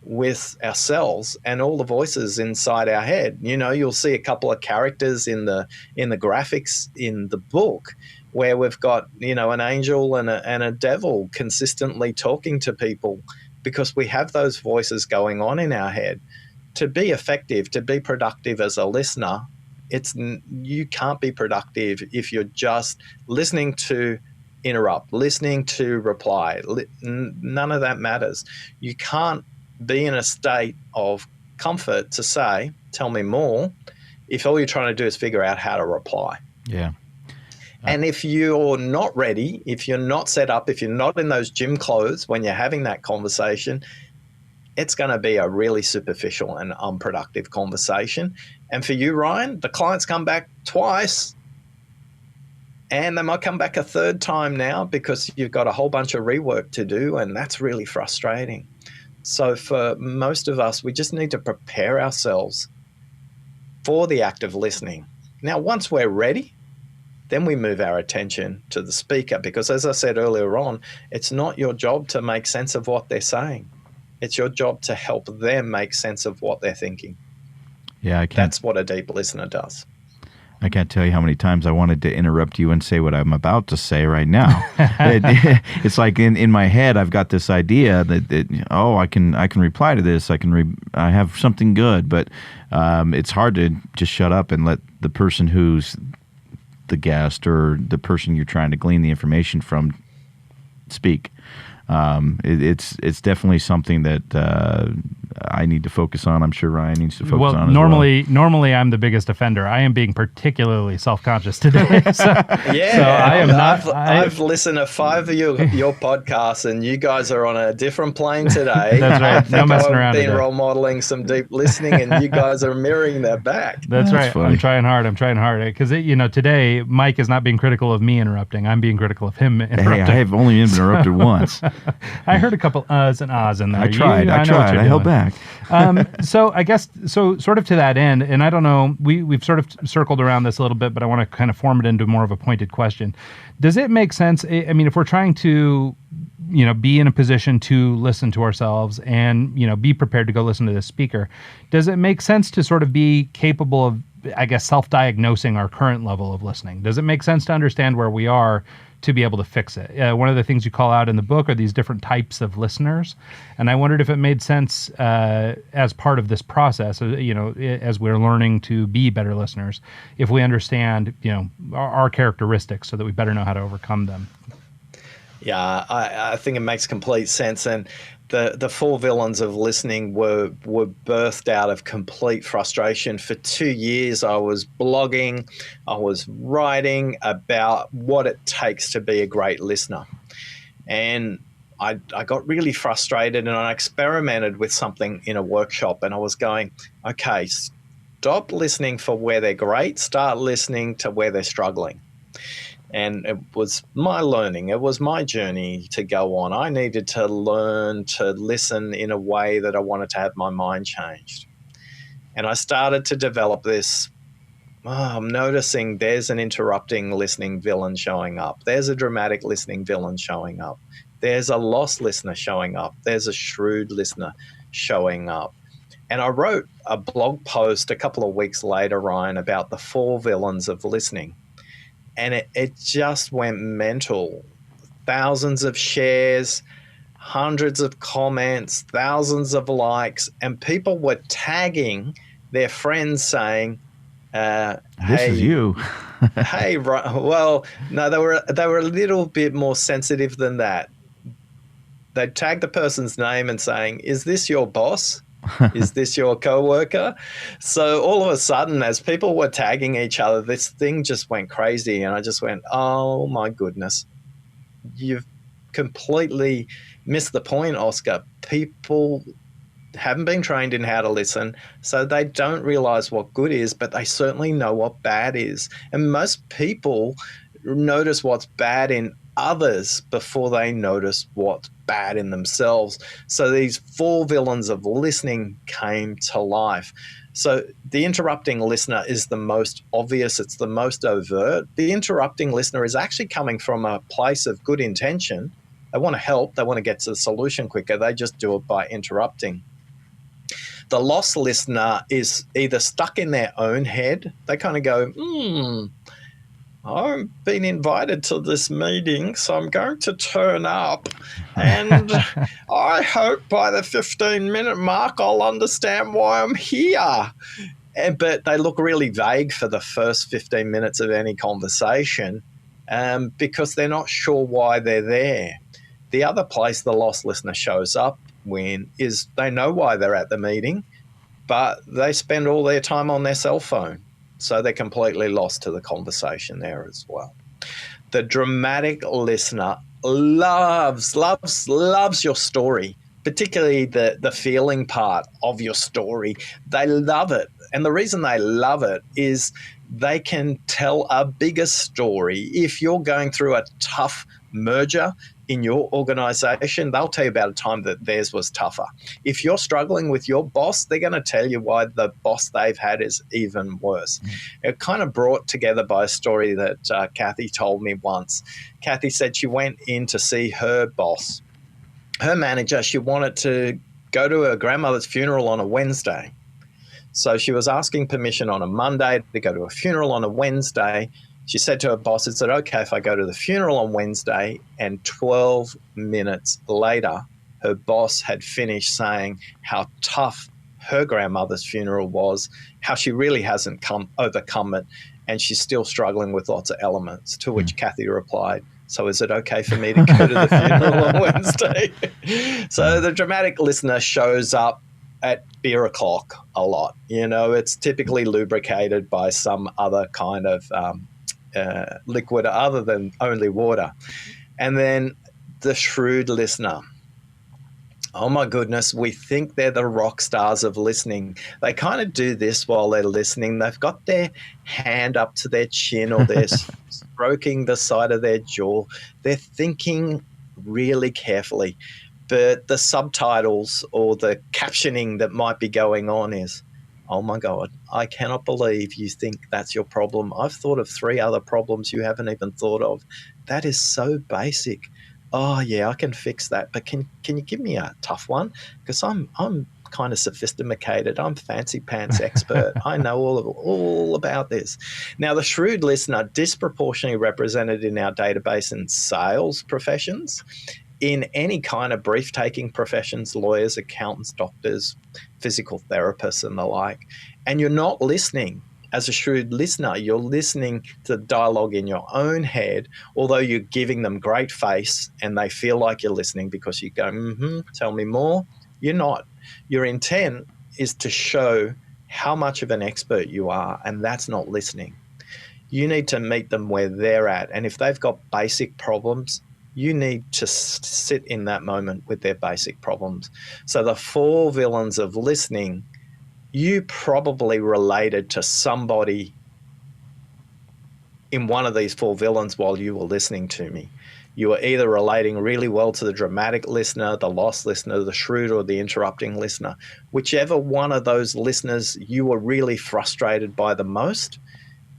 with ourselves and all the voices inside our head. You'll see a couple of characters in the graphics in the book where we've got, an angel and a devil consistently talking to people, because we have those voices going on in our head. To be effective, to be productive as a listener, you can't be productive if you're just listening to interrupt, listening to reply. None of that matters. You can't be in a state of comfort to say, tell me more, if all you're trying to do is figure out how to reply. Yeah. And if you're not ready, if you're not set up, if you're not in those gym clothes when you're having that conversation, it's going to be a really superficial and unproductive conversation. And for you, Ryan, the clients come back twice, and they might come back a third time now because you've got a whole bunch of rework to do, and that's really frustrating. So for most of us, we just need to prepare ourselves for the act of listening. Now, once we're ready, then we move our attention to the speaker, because as I said earlier on, it's not your job to make sense of what they're saying. It's your job to help them make sense of what they're thinking. Yeah, That's what a deep listener does. I can't tell you how many times I wanted to interrupt you and say what I'm about to say right now. It's like in my head, I've got this idea that I can reply to this. I have something good, but it's hard to just shut up and let the person who's the guest or the person you're trying to glean the information from speak. It's definitely something that I need to focus on. I'm sure Ryan needs to focus on as well. Normally I'm the biggest offender. I am being particularly self-conscious today. So I am not. I've listened to 5 of your podcasts, and you guys are on a different plane today. That's right. No messing around. I've been role modeling some deep listening, and you guys are mirroring that back. That's right. Funny. I'm trying hard because today Mike is not being critical of me interrupting. I'm being critical of him interrupting. Hey, I have only been interrupted once. I heard a couple uhs and ahs in there. I tried. I held back. So I guess, sort of to that end, and I don't know, we've sort of circled around this a little bit, but I want to kind of form it into more of a pointed question. Does it make sense? I mean, if we're trying to, be in a position to listen to ourselves and, be prepared to go listen to the speaker, does it make sense to sort of be capable of, I guess, self-diagnosing our current level of listening? Does it make sense to understand where we are to be able to fix it? One of the things you call out in the book are these different types of listeners. And I wondered if it made sense as part of this process, as we're learning to be better listeners, if we understand, our characteristics so that we better know how to overcome them. Yeah, I think it makes complete sense. And the 4 villains of listening were birthed out of complete frustration. For 2 years, I was blogging, I was writing about what it takes to be a great listener. And I got really frustrated, and I experimented with something in a workshop, and I was going, okay, stop listening for where they're great, start listening to where they're struggling. And it was my learning. It was my journey to go on. I needed to learn to listen in a way that I wanted to have my mind changed. And I started to develop this. I'm noticing there's an interrupting listening villain showing up. There's a dramatic listening villain showing up. There's a lost listener showing up. There's a shrewd listener showing up. And I wrote a blog post a couple of weeks later, Ryan, about the 4 villains of listening. And it just went mental. Thousands of shares, hundreds of comments, thousands of likes, and people were tagging their friends saying, This hey, is you. hey, well, no, they were a little bit more sensitive than that. They'd tag the person's name and saying, is this your boss? Is this your coworker? So all of a sudden, as people were tagging each other, this thing just went crazy. And I just went, oh my goodness, you've completely missed the point, Oscar. People haven't been trained in how to listen, so they don't realize what good is, but they certainly know what bad is. And most people notice what's bad in others before they notice what's bad in themselves. So these 4 villains of listening came to life. So the interrupting listener is the most obvious. It's the most overt. The interrupting listener is actually coming from a place of good intention. They want to help. They want to get to the solution quicker. They just do it by interrupting. The lost listener is either stuck in their own head. They kind of go, I've been invited to this meeting, so I'm going to turn up. And I hope by the 15-minute mark I'll understand why I'm here. But they look really vague for the first 15 minutes of any conversation because they're not sure why they're there. The other place the lost listener shows up is they know why they're at the meeting, but they spend all their time on their cell phone. So they're completely lost to the conversation there as well. The dramatic listener loves your story, particularly the feeling part of your story. They love it. And the reason they love it is they can tell a bigger story. If you're going through a tough merger in your organization, they'll tell you about a time that theirs was tougher. If you're struggling with your boss, they're going to tell you why the boss they've had is even worse. It kind of brought together by a story that Kathy told me once. Kathy said she went in to see her boss. Her manager, she wanted to go to her grandmother's funeral on a Wednesday. So she was asking permission on a Monday to go to a funeral on a Wednesday. She said to her boss, is it okay if I go to the funeral on Wednesday? And 12 minutes later, her boss had finished saying how tough her grandmother's funeral was, how she really hasn't overcome it, and she's still struggling with lots of elements, to which Kathy replied, so is it okay for me to go to the funeral on Wednesday? So the dramatic listener shows up at beer o'clock a lot. You know, it's typically lubricated by some other kind of liquid other than only water. And then the shrewd listener. Oh my goodness, we think they're the rock stars of listening. They kind of do this while they're listening. They've got their hand up to their chin or they're stroking the side of their jaw. They're thinking really carefully. But the subtitles or the captioning that might be going on is, oh my God, I cannot believe you think that's your problem. I've thought of 3 other problems you haven't even thought of. That is so basic. Oh yeah, I can fix that. But can you give me a tough one? Because I'm kind of sophisticated. I'm fancy pants expert. I know all about this. Now, the shrewd listener, disproportionately represented in our database in sales professions, in any kind of brief-taking professions, lawyers, accountants, doctors, physical therapists, and the like. And you're not listening. As a shrewd listener, you're listening to the dialogue in your own head, although you're giving them great face and they feel like you're listening because you go, tell me more. You're not. Your intent is to show how much of an expert you are, and that's not listening. You need to meet them where they're at. And if they've got basic problems, you need to sit in that moment with their basic problems. So the 4 villains of listening, you probably related to somebody in one of these 4 villains while you were listening to me. You were either relating really well to the dramatic listener, the lost listener, the shrewd, or the interrupting listener. Whichever one of those listeners you were really frustrated by the most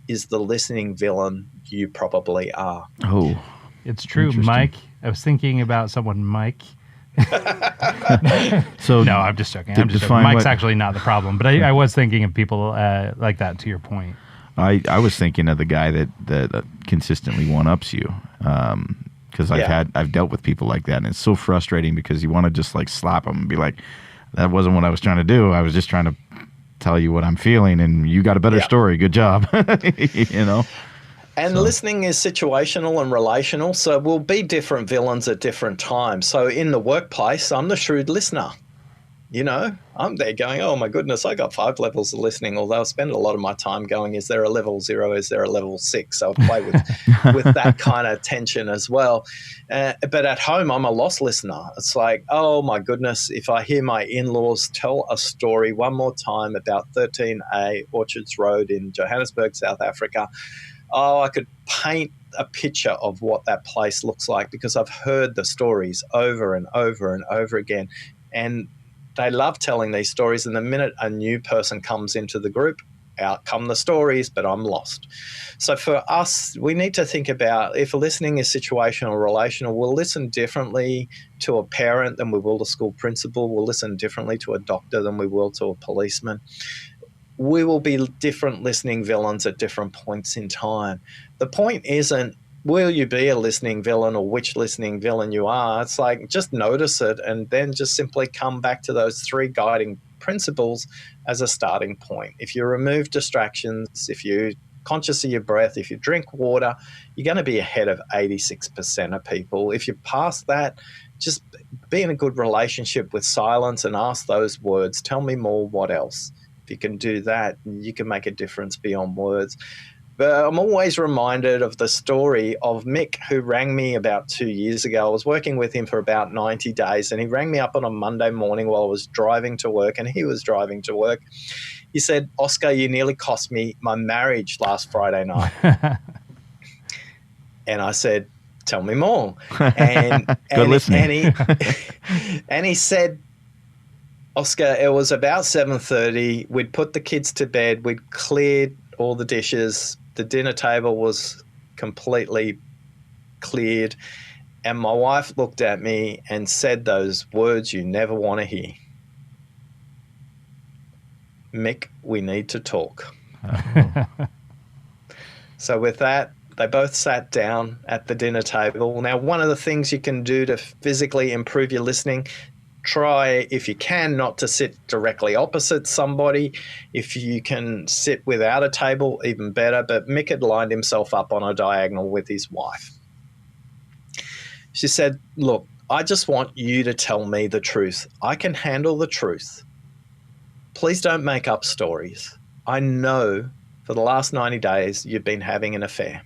is the listening villain you probably are. Oh, it's true, Mike. I was thinking about someone, Mike, So No, I'm just joking. to I'm just joking. define Mike's what- actually not the problem, but I was thinking of people like that, to your point. I was thinking of the guy that consistently one-ups you, because I've dealt with people like that, and it's so frustrating because you want to just like slap them and be like, that wasn't what I was trying to do. I was just trying to tell you what I'm feeling, and you got a better story. Good job. You know. And listening is situational and relational, so we'll be different villains at different times. So in the workplace, I'm the shrewd listener. You know, I'm there going, oh my goodness, I got 5 levels of listening, although I spend a lot of my time going, is there a level 0? Is there a level 6? So I play with that kind of tension as well. But at home, I'm a lost listener. It's like, oh my goodness, if I hear my in-laws tell a story one more time about 13A Orchards Road in Johannesburg, South Africa, I could paint a picture of what that place looks like because I've heard the stories over and over and over again. And they love telling these stories. And the minute a new person comes into the group, out come the stories, but I'm lost. So for us, we need to think about if listening is situational or relational, we'll listen differently to a parent than we will to a school principal. We'll listen differently to a doctor than we will to a policeman. We will be different listening villains at different points in time. The point isn't, will you be a listening villain or which listening villain you are? It's like, just notice it and then just simply come back to those 3 guiding principles as a starting point. If you remove distractions, if you're conscious of your breath, if you drink water, you're going to be ahead of 86% of people. If you pass that, just be in a good relationship with silence and ask those words, tell me more, what else? If you can do that, you can make a difference beyond words. But I'm always reminded of the story of Mick, who rang me about 2 years ago. I was working with him for about 90 days, and he rang me up on a Monday morning while I was driving to work, and he was driving to work. He said, Oscar, you nearly cost me my marriage last Friday night. And I said, tell me more. And, Good listening. And he said, Oscar, it was about 7:30. We'd put the kids to bed. We'd cleared all the dishes. The dinner table was completely cleared. And my wife looked at me and said those words you never want to hear. Mick, we need to talk. So with that, they both sat down at the dinner table. Now, one of the things you can do to physically improve your listening, try, if you can, not to sit directly opposite somebody. If you can sit without a table, even better. But Mick had lined himself up on a diagonal with his wife. She said, look, I just want you to tell me the truth. I can handle the truth. Please don't make up stories. I know for the last 90 days you've been having an affair.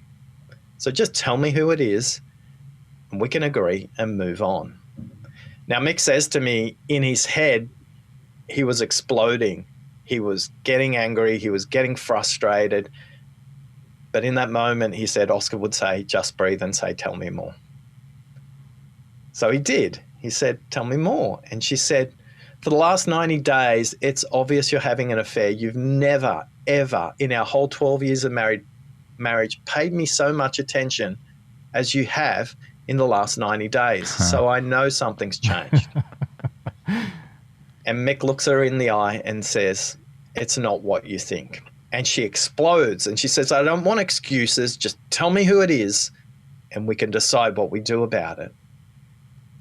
So just tell me who it is, and we can agree and move on. Now, Mick says to me, in his head, he was exploding. He was getting angry. He was getting frustrated. But in that moment, he said, Oscar would say, just breathe and say, tell me more. So he did. He said, tell me more. And she said, for the last 90 days, it's obvious you're having an affair. You've never, ever, in our whole 12 years of marriage, paid me so much attention as you have in the last 90 days. So I know something's changed. And Mick looks her in the eye and says, it's not what you think. And she explodes and she says, I don't want excuses. Just tell me who it is and we can decide what we do about it.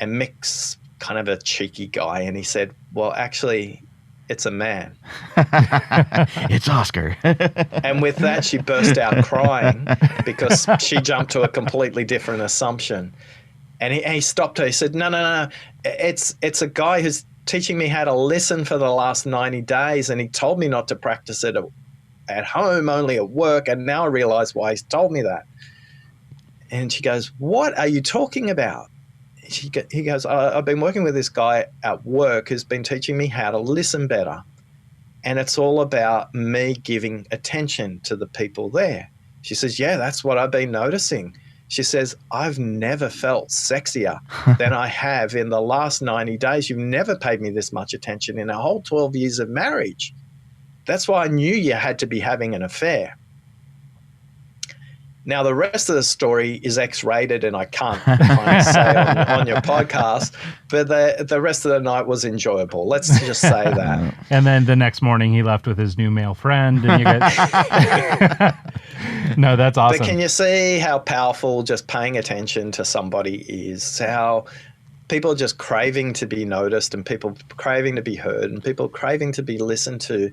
And Mick's kind of a cheeky guy. And he said, well, actually, it's a man. It's Oscar. And with that, she burst out crying because she jumped to a completely different assumption. And he stopped her. He said, no. It's a guy who's teaching me how to listen for the last 90 days. And he told me not to practice it at home, only at work. And now I realize why he's told me that. And she goes, what are you talking about? He goes, I've been working with this guy at work who's been teaching me how to listen better. And it's all about me giving attention to the people there. She says, yeah, that's what I've been noticing. She says, I've never felt sexier than I have in the last 90 days. You've never paid me this much attention in a whole 12 years of marriage. That's why I knew you had to be having an affair. Now, the rest of the story is X-rated, and I can't kind of say on your podcast, but the rest of the night was enjoyable. Let's just say that. And then the next morning, he left with his new male friend, and you guys... No, that's awesome. But can you see how powerful just paying attention to somebody is? How people are just craving to be noticed, and people craving to be heard, and people craving to be listened to.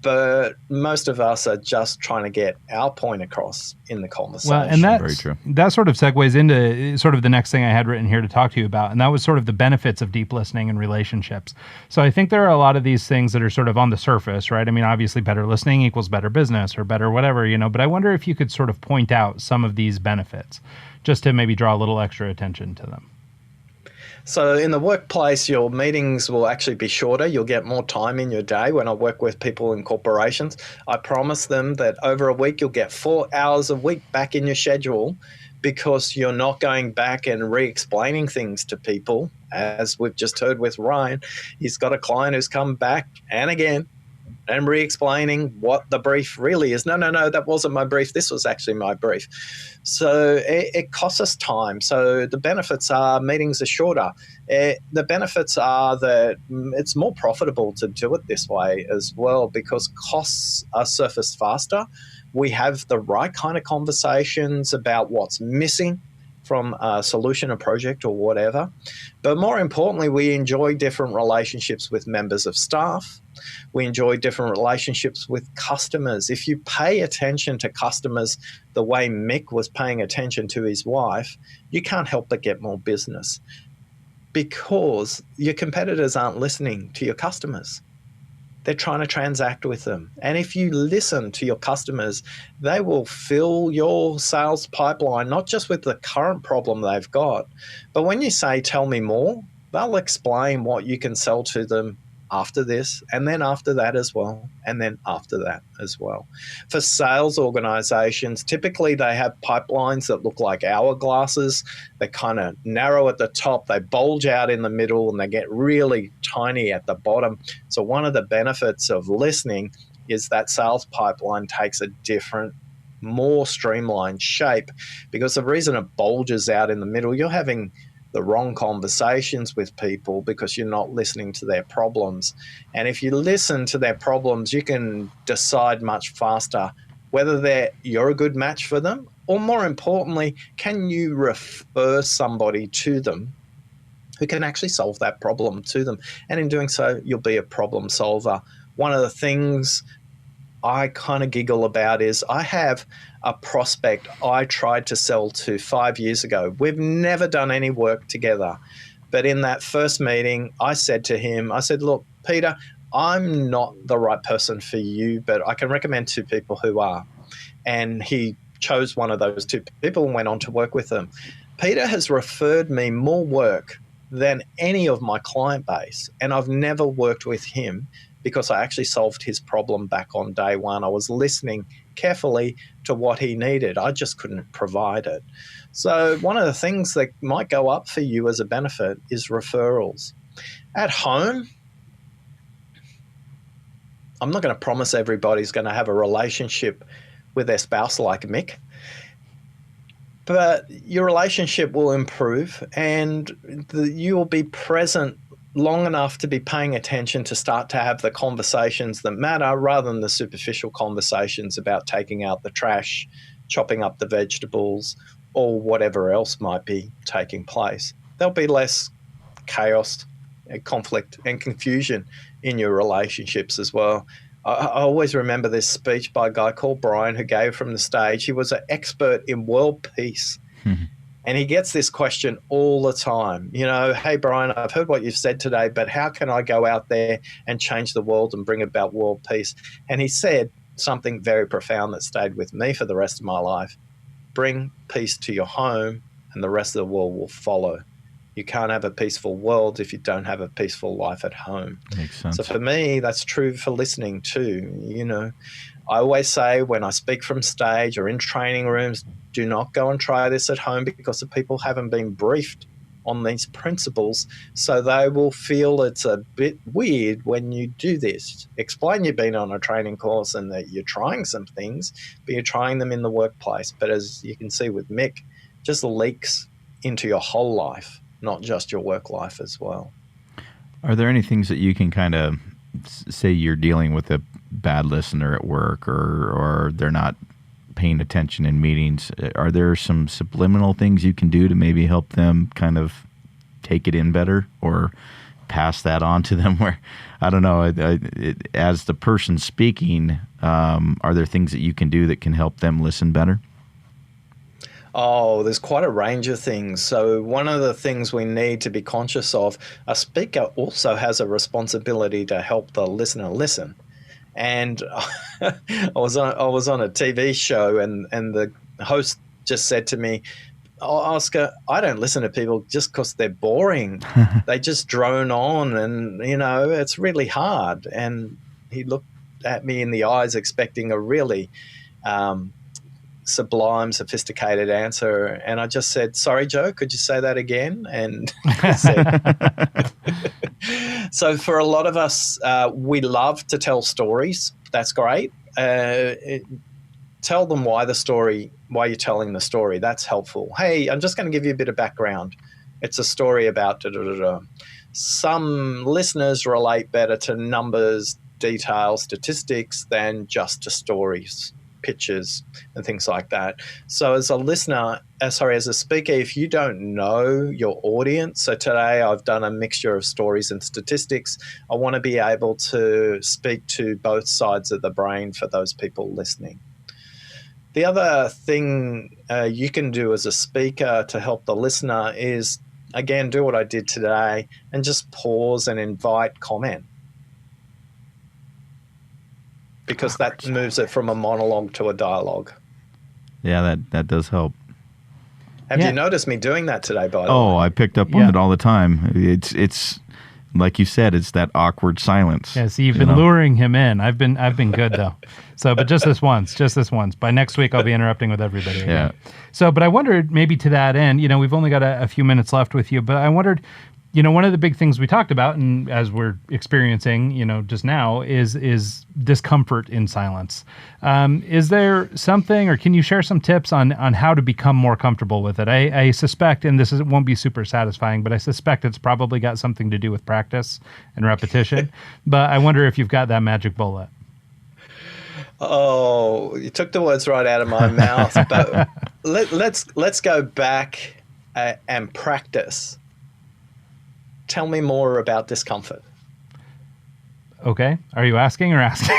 But most of us are just trying to get our point across in the conversation. Well, and Very true. That sort of segues into sort of the next thing I had written here to talk to you about, and that was sort of the benefits of deep listening and relationships. So I think there are a lot of these things that are sort of on the surface, right? I mean, obviously better listening equals better business or better whatever, but I wonder if you could sort of point out some of these benefits just to maybe draw a little extra attention to them. So in the workplace, your meetings will actually be shorter. You'll get more time in your day. When I work with people in corporations, I promise them that over a week, you'll get 4 hours a week back in your schedule because you're not going back and re-explaining things to people. As we've just heard with Ryan, he's got a client who's come back and again and re-explaining what the brief really is. No, that wasn't my brief. This was actually my brief. So it costs us time. So the benefits are meetings are shorter. The benefits are that it's more profitable to do it this way as well because costs are surfaced faster. We have the right kind of conversations about what's missing from a solution, a project, or whatever. But more importantly, we enjoy different relationships with members of staff. We enjoy different relationships with customers. If you pay attention to customers the way Mick was paying attention to his wife, you can't help but get more business because your competitors aren't listening to your customers. They're trying to transact with them. And if you listen to your customers, they will fill your sales pipeline, not just with the current problem they've got, but when you say, tell me more, they'll explain what you can sell to them after this, and then after that as well, and then after that as well. For sales organizations, typically they have pipelines that look like hourglasses. They kind of narrow at the top, they bulge out in the middle, and they get really tiny at the bottom. So one of the benefits of listening is that sales pipeline takes a different, more streamlined shape, because the reason it bulges out in the middle, you're having the wrong conversations with people because you're not listening to their problems. And if you listen to their problems, you can decide much faster whether you're a good match for them, or more importantly, can you refer somebody to them who can actually solve that problem to them. And in doing so, you'll be a problem solver. One of the things I kind of giggle about is I have a prospect I tried to sell to 5 years ago. We've never done any work together. But in that first meeting, I said to him, I said, look, Peter, I'm not the right person for you, but I can recommend 2 people who are. And he chose one of those 2 people and went on to work with them. Peter has referred me more work than any of my client base, and I've never worked with him because I actually solved his problem back on day one. I was listening carefully to what he needed. I just couldn't provide it. So one of the things that might go up for you as a benefit is referrals. At home, I'm not going to promise everybody's going to have a relationship with their spouse like Mick, but your relationship will improve and you will be present long enough to be paying attention to start to have the conversations that matter rather than the superficial conversations about taking out the trash, chopping up the vegetables, or whatever else might be taking place. There'll be less chaos, conflict, and confusion in your relationships as well. I always remember this speech by a guy called Brian who gave from the stage. He was an expert in world peace. And he gets this question all the time. Hey, Brian, I've heard what you've said today, but how can I go out there and change the world and bring about world peace? And he said something very profound that stayed with me for the rest of my life. Bring peace to your home and the rest of the world will follow. You can't have a peaceful world if you don't have a peaceful life at home. Makes sense. So for me, that's true for listening too. I always say when I speak from stage or in training rooms, do not go and try this at home because the people haven't been briefed on these principles, so they will feel it's a bit weird when you do this. Explain you've been on a training course and that you're trying some things, but you're trying them in the workplace. But as you can see with Mick, just leaks into your whole life, not just your work life as well. Are there any things that you can kind of say you're dealing with a bad listener at work, or they're not paying attention in meetings? Are there some subliminal things you can do to maybe help them kind of take it in better, or pass that on to them? Where, I don't know, as the person speaking, are there things that you can do that can help them listen better? Oh, there's quite a range of things. So one of the things we need to be conscious of, a speaker also has a responsibility to help the listener listen. And I was on a TV show, and the host just said to me, "Oh, Oscar, I don't listen to people just because they're boring. They just drone on, and it's really hard." And he looked at me in the eyes, expecting a really sublime, sophisticated answer, and I just said, "Sorry, Joe, could you say that again?" And he said, so for a lot of us, we love to tell stories. That's great. Tell them why you're telling the story. That's helpful. Hey, I'm just going to give you a bit of background. It's a story about da-da-da-da. Some listeners relate better to numbers, details, statistics than just to stories, pictures, and things like that. So as a speaker, if you don't know your audience, so today I've done a mixture of stories and statistics, I want to be able to speak to both sides of the brain for those people listening. The other thing you can do as a speaker to help the listener is, again, do what I did today and just pause and invite comment, because that moves it from a monologue to a dialogue. Yeah, that does help. Have you noticed me doing that today, by the way? Oh, I picked up on it all the time. It's like you said, it's that awkward silence. Yeah, see, you've been luring him in. I've been good though. So, but just this once. By next week, I'll be interrupting with everybody again. Yeah. So, but I wondered, maybe to that end, we've only got a few minutes left with you, but I wondered, one of the big things we talked about, and as we're experiencing, just now, is discomfort in silence. Is there something, or can you share some tips on how to become more comfortable with it? I suspect, and won't be super satisfying, but I suspect it's probably got something to do with practice and repetition. But I wonder if you've got that magic bullet. Oh, you took the words right out of my mouth. But let's go back and practice. Tell me more about discomfort. Okay. Are you asking or asking?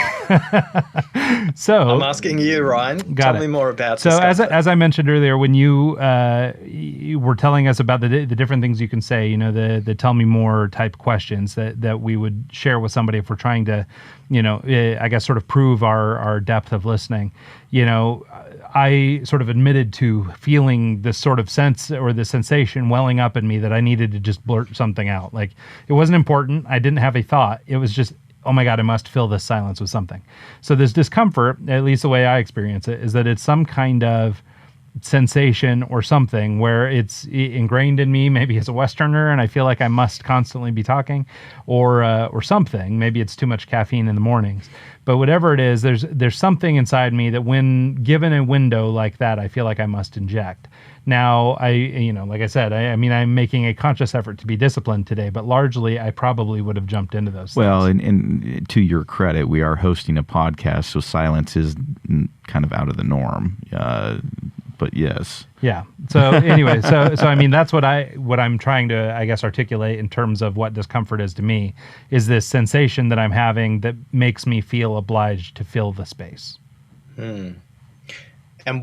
So I'm asking you, Ryan. Tell me more about discomfort. So as I mentioned earlier, when you were telling us about the different things you can say, the tell me more type questions that we would share with somebody if we're trying to, I guess sort of prove our depth of listening, I sort of admitted to feeling this sort of sense or the sensation welling up in me that I needed to just blurt something out. Like, it wasn't important. I didn't have a thought. It was just, oh my God, I must fill this silence with something. So this discomfort, at least the way I experience it, is that it's some kind of sensation or something where it's ingrained in me, maybe as a Westerner, and I feel like I must constantly be talking, or something. Maybe it's too much caffeine in the mornings. But whatever it is, there's something inside me that when given a window like that, I feel like I must inject. Now, like I said, I'm making a conscious effort to be disciplined today, but largely I probably would have jumped into those things. Well, and to your credit, we are hosting a podcast, so silence is kind of out of the norm. But yes. Yeah. So anyway, so that's what I'm trying to, I guess, articulate in terms of what discomfort is to me, is this sensation that I'm having that makes me feel obliged to fill the space. And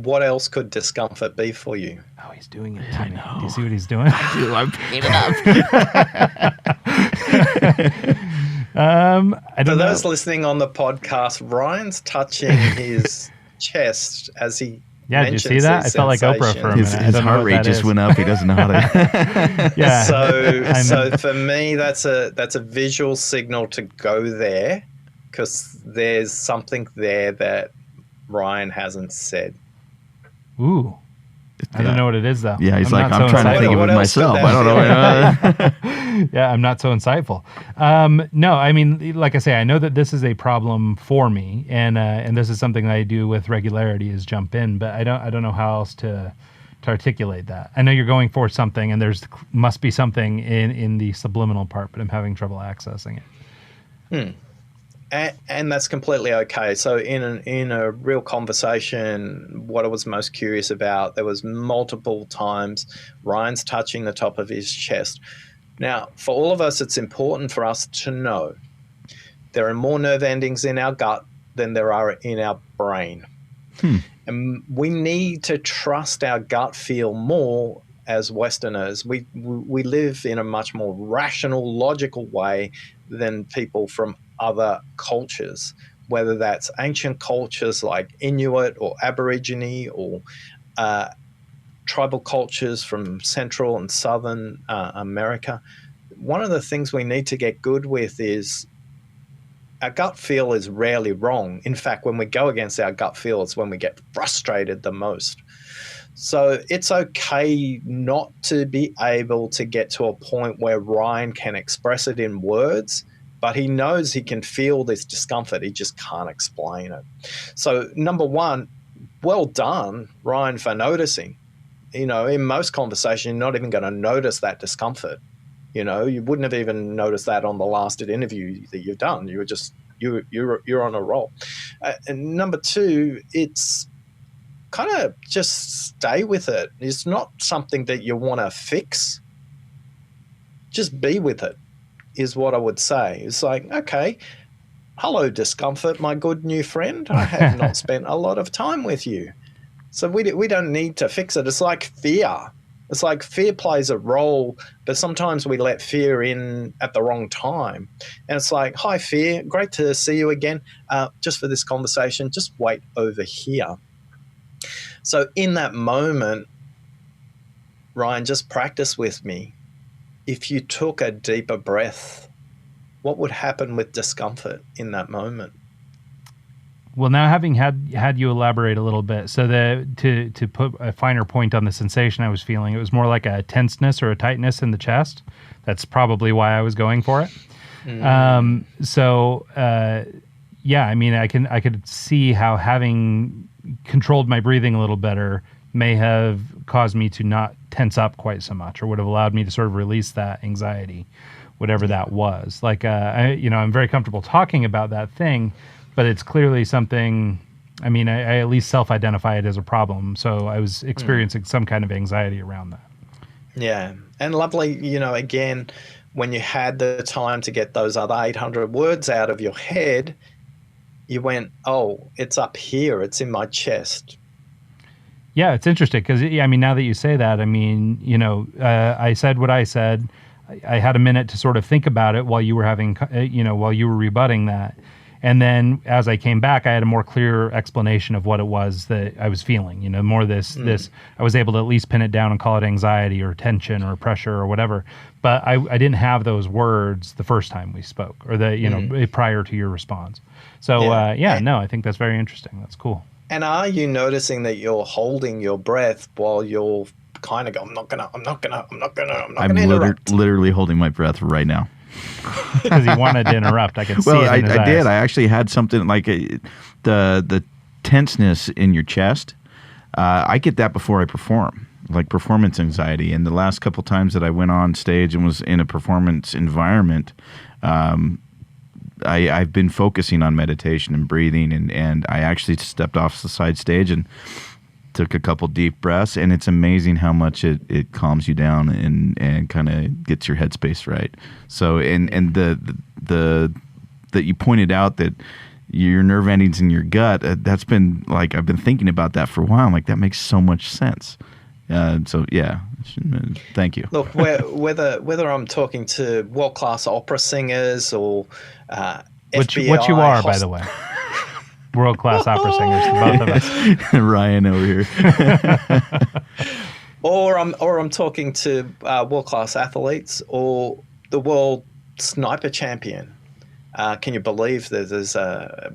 what else could discomfort be for you? Oh, he's doing it to me. Do you see what he's doing? I do. I'm picking it up. I don't know. For those listening on the podcast, Ryan's touching his chest as he did you see that? I felt like Oprah for a minute. His heart rate just went up. He doesn't know how to. Yeah. So for me, that's a visual signal to go there, because there's something there that Ryan hasn't said. Ooh. I don't know what it is, though. Yeah, he's I'm like, I'm trying to think of it myself. I don't know. Yeah, I'm not so insightful. No, I mean, like I say, I know that this is a problem for me, and this is something that I do with regularity is jump in, but I don't know how else to articulate that. I know you're going for something, and there's must be something in the subliminal part, but I'm having trouble accessing it. And that's completely okay. So in a real conversation, what I was most curious about, there was multiple times Ryan's touching the top of his chest. Now, for all of us, it's important for us to know there are more nerve endings in our gut than there are in our brain. And we need to trust our gut feel more as Westerners. We live in a much more rational, logical way than people from other cultures, whether that's ancient cultures like Inuit or Aborigine or tribal cultures from Central and Southern America. One of the things we need to get good with is our gut feel is rarely wrong. In fact, when we go against our gut feel, it's when we get frustrated the most. So it's okay not to be able to get to a point where Ryan can express it in words, but he knows he can feel this discomfort. He just can't explain it. So number one, well done, Ryan, for noticing. You know, in most conversations, you're not even going to notice that discomfort. You know, you wouldn't have even noticed that on the last interview that you've done. You were just, you're on a roll. And number two, it's kind of just stay with it. It's not something that you want to fix. Just be with it is what I would say. It's like, okay, hello, discomfort, my good new friend. I have not spent a lot of time with you. So we don't need to fix it. It's like fear. It's like fear plays a role, but sometimes we let fear in at the wrong time. And it's like, hi, fear, great to see you again. Just for this conversation, just wait over here. So in that moment, Ryan, just practice with me. If you took a deeper breath, what would happen with discomfort in that moment? Well, now having had you elaborate a little bit, so to put a finer point on the sensation I was feeling, it was more like a tenseness or a tightness in the chest. That's probably why I was going for it. Yeah, I mean, I could see how having controlled my breathing a little better may have caused me to not tense up quite so much, or would have allowed me to sort of release that anxiety, whatever that was. Like, I'm very comfortable talking about that thing, but it's clearly something, I mean, I at least self-identify it as a problem. So I was experiencing some kind of anxiety around that. Yeah. And lovely, again, when you had the time to get those other 800 words out of your head, you went, oh, it's up here. It's in my chest. Yeah, it's interesting because, I mean, now that you say that, I mean, I said what I said. I had a minute to sort of think about it while you were while you were rebutting that. And then as I came back, I had a more clear explanation of what it was that I was feeling, more this, I was able to at least pin it down and call it anxiety or tension or pressure or whatever. But I didn't have those words the first time we spoke or prior to your response. So, I think that's very interesting. That's cool. And are you noticing that you're holding your breath while you're kind of going, I'm not gonna interrupt? Literally holding my breath right now. Because he wanted to interrupt. I could see it in his eyes. I did. I actually had something like the tenseness in your chest. I get that before I perform, like performance anxiety. And the last couple times that I went on stage and was in a performance environment, I've been focusing on meditation and breathing, and I actually stepped off the side stage and took a couple deep breaths, and it's amazing how much it calms you down and kind of gets your headspace right. So, and the that you pointed out that your nerve endings in your gut, that's been like, I've been thinking about that for a while. I'm like, that makes so much sense. So yeah, thank you. Look, whether I'm talking to world-class opera singers or which you are, by the way. World-class opera singers, the both of us. Ryan over here. or I'm talking to world-class athletes or the world sniper champion. Can you believe that there's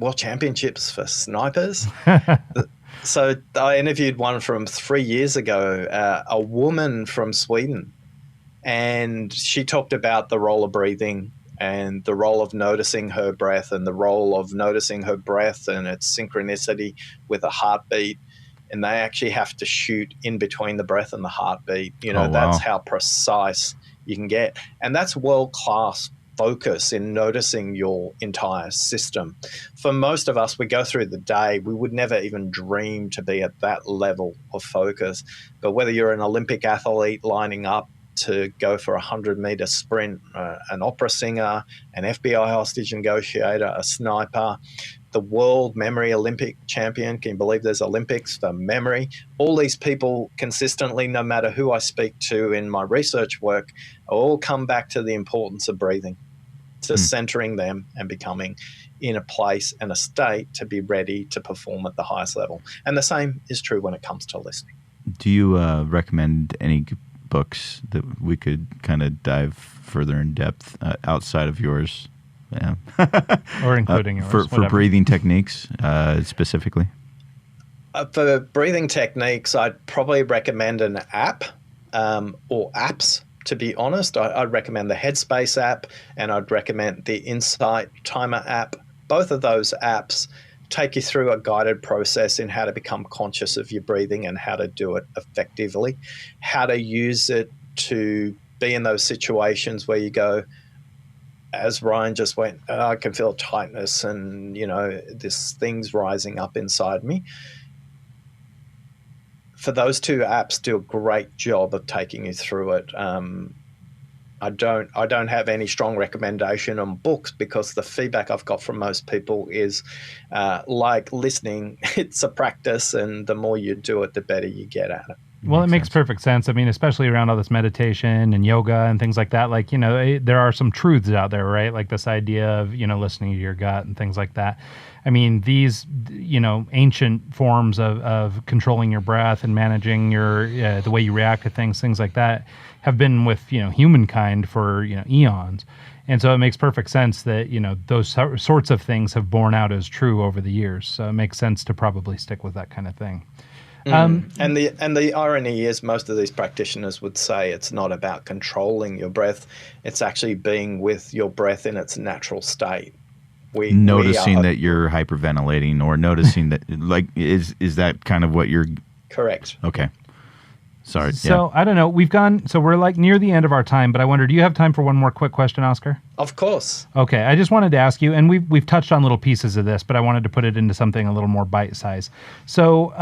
world championships for snipers? So I interviewed one from 3 years ago, a woman from Sweden, and she talked about the role of breathing and the role of noticing her breath and the role of noticing her breath and its synchronicity with a heartbeat. And they actually have to shoot in between the breath and the heartbeat. You know, Oh, wow. That's how precise you can get. And that's world-class focus in noticing your entire system. For most of us, we go through the day, we would never even dream to be at that level of focus. But whether you're an Olympic athlete lining up to go for a 100-meter sprint, an opera singer, an FBI hostage negotiator, a sniper, the world memory Olympic champion. Can you believe there's Olympics for memory? All these people consistently, no matter who I speak to in my research work, all come back to the importance of breathing, to centering them and becoming in a place and a state to be ready to perform at the highest level. And the same is true when it comes to listening. Do you recommend any books that we could kind of dive further in depth outside of yours? Yeah. Or including yours, for breathing techniques specifically? For breathing techniques, I'd probably recommend an app or apps. To be honest, I'd recommend the Headspace app, and I'd recommend the Insight Timer app. Both of those apps take you through a guided process in how to become conscious of your breathing and how to do it effectively, how to use it to be in those situations where you go, as Ryan just went, I can feel tightness and, this thing's rising up inside me. For those two apps, do a great job of taking you through it. I don't have any strong recommendation on books because the feedback I've got from most people is like listening, it's a practice, and the more you do it, the better you get at it. Well, it makes perfect sense. I mean, especially around all this meditation and yoga and things like that. Like, there are some truths out there, right? Like this idea of, listening to your gut and things like that. I mean, these, ancient forms of controlling your breath and managing your the way you react to things like that have been with, humankind for, eons. And so it makes perfect sense that, those sorts of things have borne out as true over the years. So it makes sense to probably stick with that kind of thing. And the irony is most of these practitioners would say it's not about controlling your breath. It's actually being with your breath in its natural state. Noticing that you're hyperventilating, or noticing that, like, is that kind of what you're... Correct. Okay. Sorry. So, I don't know. We're like near the end of our time, but I wonder, do you have time for one more quick question, Oscar? Of course. Okay. I just wanted to ask you, and we've touched on little pieces of this, but I wanted to put it into something a little more bite-sized. So,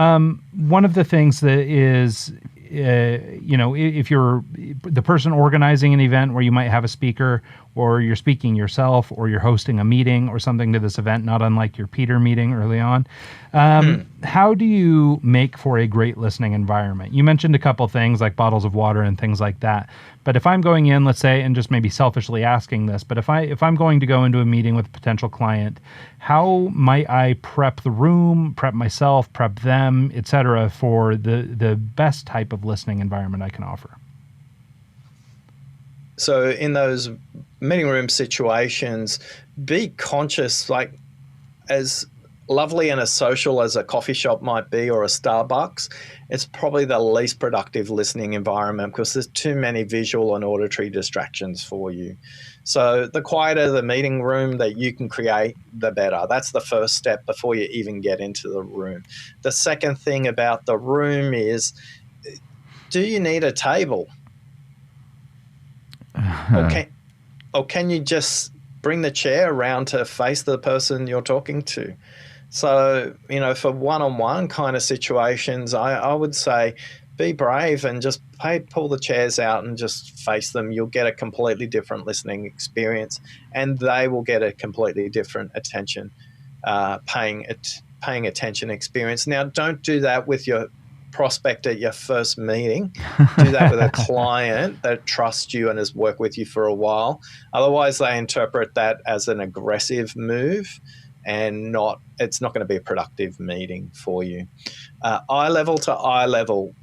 one of the things that is, if you're the person organizing an event where you might have a speaker, or you're speaking yourself, or you're hosting a meeting or something to this event, not unlike your Peter meeting early on, how do you make for a great listening environment? You mentioned a couple things like bottles of water and things like that. But if I'm going in, let's say, and just maybe selfishly asking this, but if I'm going to go into a meeting with a potential client, how might I prep the room, prep myself, prep them, et cetera, for the best type of listening environment I can offer? So in those meeting room situations, be conscious, like as lovely and as social as a coffee shop might be or a Starbucks, it's probably the least productive listening environment because there's too many visual and auditory distractions for you. So the quieter the meeting room that you can create, the better. That's the first step before you even get into the room. The second thing about the room is, do you need a table? Or can you just bring the chair around to face the person you're talking to? So, for one-on-one kind of situations, I would say be brave and just pull the chairs out and just face them. You'll get a completely different listening experience, and they will get a completely different attention, paying attention experience. Now, don't do that with your prospect at your first meeting. Do that with a client that trusts you and has worked with you for a while. Otherwise, they interpret that as an aggressive move, and it's not going to be a productive meeting for you. Eye level to eye level,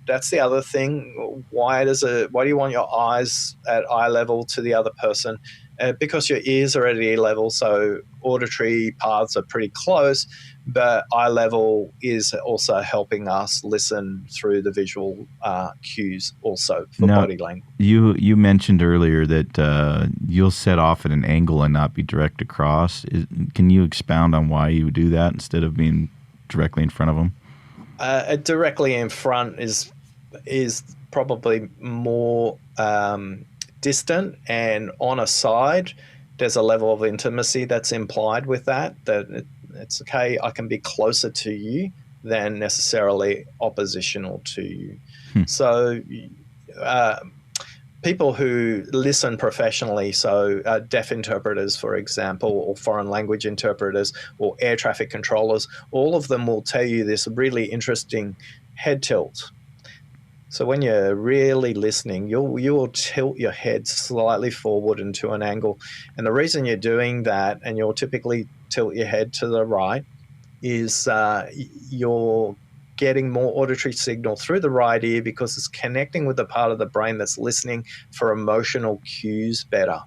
that's the other thing. Why do you want your eyes at eye level to the other person? because your ears are at ear level, so auditory paths are pretty close, but eye level is also helping us listen through the visual cues also for body language. You mentioned earlier that you'll set off at an angle and not be direct across. Can you expound on why you do that instead of being directly in front of them? Directly in front is probably more distant, and on a side there's a level of intimacy that's implied with that it's okay, I can be closer to you than necessarily oppositional to you. So people who listen professionally, so deaf interpreters, for example, or foreign language interpreters, or air traffic controllers, all of them will tell you this really interesting head tilt. So when you're really listening, you will tilt your head slightly forward into an angle. And the reason you're doing that, and you'll typically tilt your head to the right, is you're getting more auditory signal through the right ear because it's connecting with the part of the brain that's listening for emotional cues better.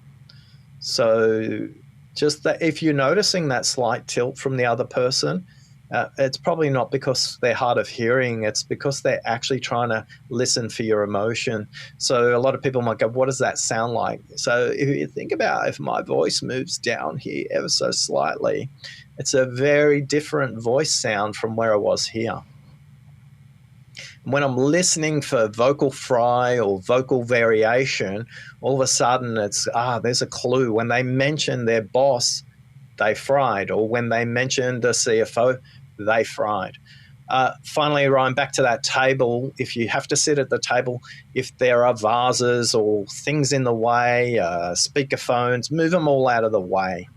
So just that, if you're noticing that slight tilt from the other person, it's probably not because they're hard of hearing. It's because they're actually trying to listen for your emotion. So a lot of people might go, what does that sound like? So if you think about if my voice moves down here ever so slightly, it's a very different voice sound from where I was here. When I'm listening for vocal fry or vocal variation, all of a sudden it's, there's a clue. When they mention their boss, they fried, or when they mentioned the CFO, they fried. Finally, Ryan, back to that table. If you have to sit at the table, if there are vases or things in the way, speakerphones, move them all out of the way.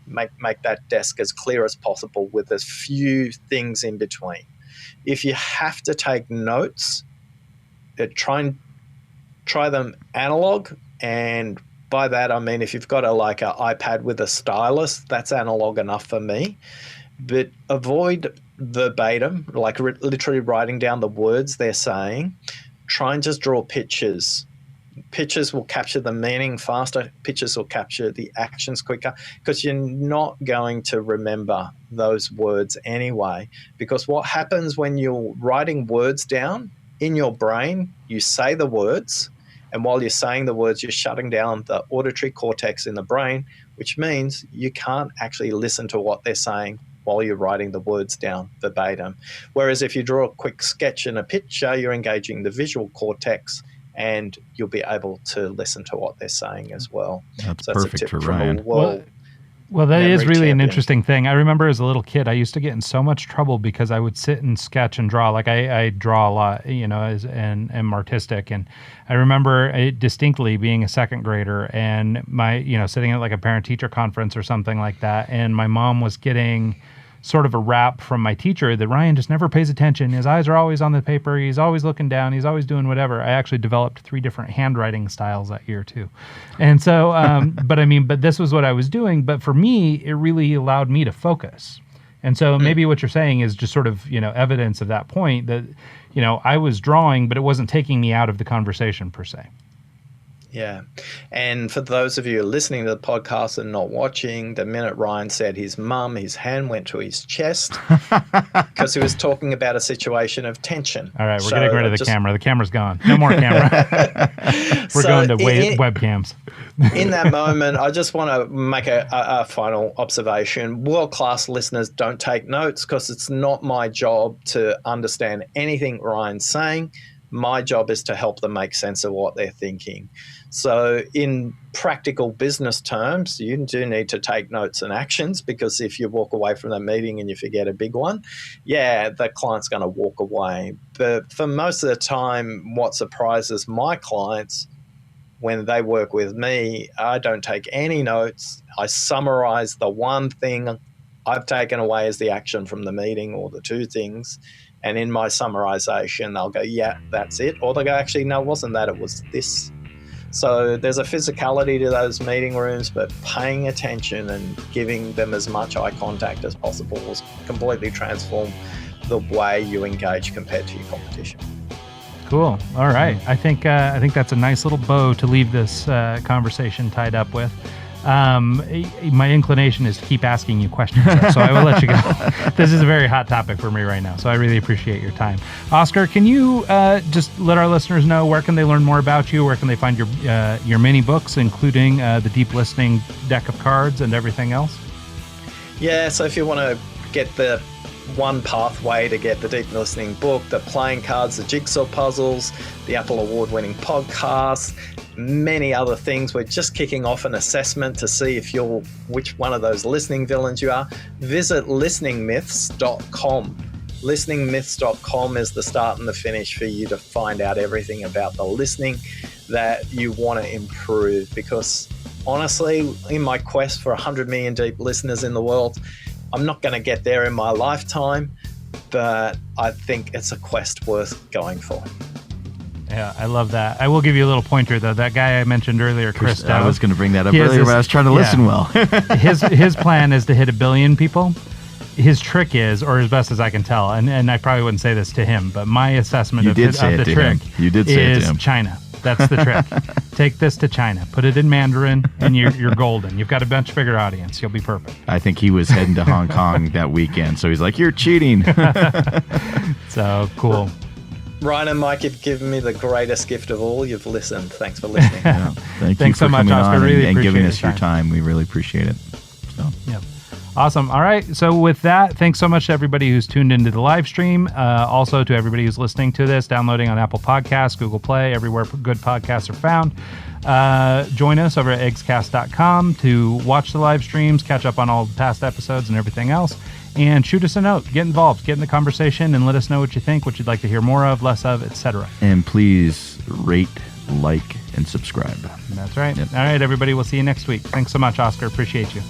Make that desk as clear as possible with as few things in between. If you have to take notes, try them analog, and by that I mean if you've got an iPad with a stylus, that's analog enough for me. But avoid verbatim, like literally writing down the words they're saying. Try and just draw pictures. Pictures will capture the meaning faster. Pictures will capture the actions quicker, because you're not going to remember those words anyway. Because what happens when you're writing words down in your brain, you say the words, and while you're saying the words, you're shutting down the auditory cortex in the brain, which means you can't actually listen to what they're saying while you're writing the words down verbatim. Whereas if you draw a quick sketch and a picture, you're engaging the visual cortex, and you'll be able to listen to what they're saying as well. That's perfect for Ryan. Well, that is really an interesting thing. I remember as a little kid, I used to get in so much trouble because I would sit and sketch and draw. Like I draw a lot, and am artistic. And I remember distinctly being a second grader and sitting at like a parent-teacher conference or something like that. And my mom was getting sort of a rap from my teacher that Ryan just never pays attention. His eyes are always on the paper. He's always looking down. He's always doing whatever. I actually developed 3 different handwriting styles that year too. And so, but this was what I was doing. But for me, it really allowed me to focus. And so maybe what you're saying is just sort of, evidence of that point that, I was drawing, but it wasn't taking me out of the conversation per se. Yeah. And for those of you listening to the podcast and not watching, the minute Ryan said his mum, his hand went to his chest because he was talking about a situation of tension. All right, we're getting rid of the camera. The camera's gone. No more camera. We're going to webcams. In that moment, I just want to make a final observation. World-class listeners don't take notes because it's not my job to understand anything Ryan's saying. My job is to help them make sense of what they're thinking. So in practical business terms, you do need to take notes and actions, because if you walk away from the meeting and you forget a big one, the client's going to walk away. But for most of the time, what surprises my clients when they work with me, I don't take any notes. I summarize the one thing I've taken away as the action from the meeting, or the 2 things. And in my summarization, they'll go, yeah, that's it. Or they'll go, actually, no, it wasn't that, it was this. So there's a physicality to those meeting rooms, but paying attention and giving them as much eye contact as possible will completely transform the way you engage compared to your competition. Cool. All right. I think that's a nice little bow to leave this conversation tied up with. My inclination is to keep asking you questions, so I will let you go. This is a very hot topic for me right now, so I really appreciate your time. Oscar, can you just let our listeners know where can they learn more about you? Where can they find your mini books, including the deep listening deck of cards and everything else? Yeah, so if you want to get the one pathway to get the deep listening book, the playing cards, the jigsaw puzzles, the Apple Award-winning podcast, many other things. We're just kicking off an assessment to see if you're which one of those listening villains you are. Visit listeningmyths.com. Listeningmyths.com is the start and the finish for you to find out everything about the listening that you want to improve, because honestly, in my quest for 100 million deep listeners in the world, I'm not going to get there in my lifetime, but I think it's a quest worth going for. Yeah, I love that. I will give you a little pointer, though. That guy I mentioned earlier, Chris, I was going to bring that up earlier, but I was trying to listen well. his plan is to hit 1 billion people. His trick is, or as best as I can tell, and I probably wouldn't say this to him, but my assessment of the trick is China. That's the trick. Take this to China, put it in Mandarin, and you're golden. You've got a much bigger audience. You'll be perfect. I think he was heading to Hong Kong that weekend, so he's like, "You're cheating." So cool. Ryan and Mike, you've given me the greatest gift of all. You've listened. Thanks for listening. Yeah. Thanks so much, Oscar. Really and giving appreciate us your time. We really appreciate it. So. Yep. Awesome. All right. So with that, thanks so much to everybody who's tuned into the live stream. Also to everybody who's listening to this, downloading on Apple Podcasts, Google Play, everywhere good podcasts are found. Join us over at eggscast.com to watch the live streams, catch up on all the past episodes and everything else. And shoot us a note. Get involved. Get in the conversation and let us know what you think, what you'd like to hear more of, less of, etc. And please rate, like, and subscribe. That's right. Yep. All right, everybody. We'll see you next week. Thanks so much, Oscar. Appreciate you.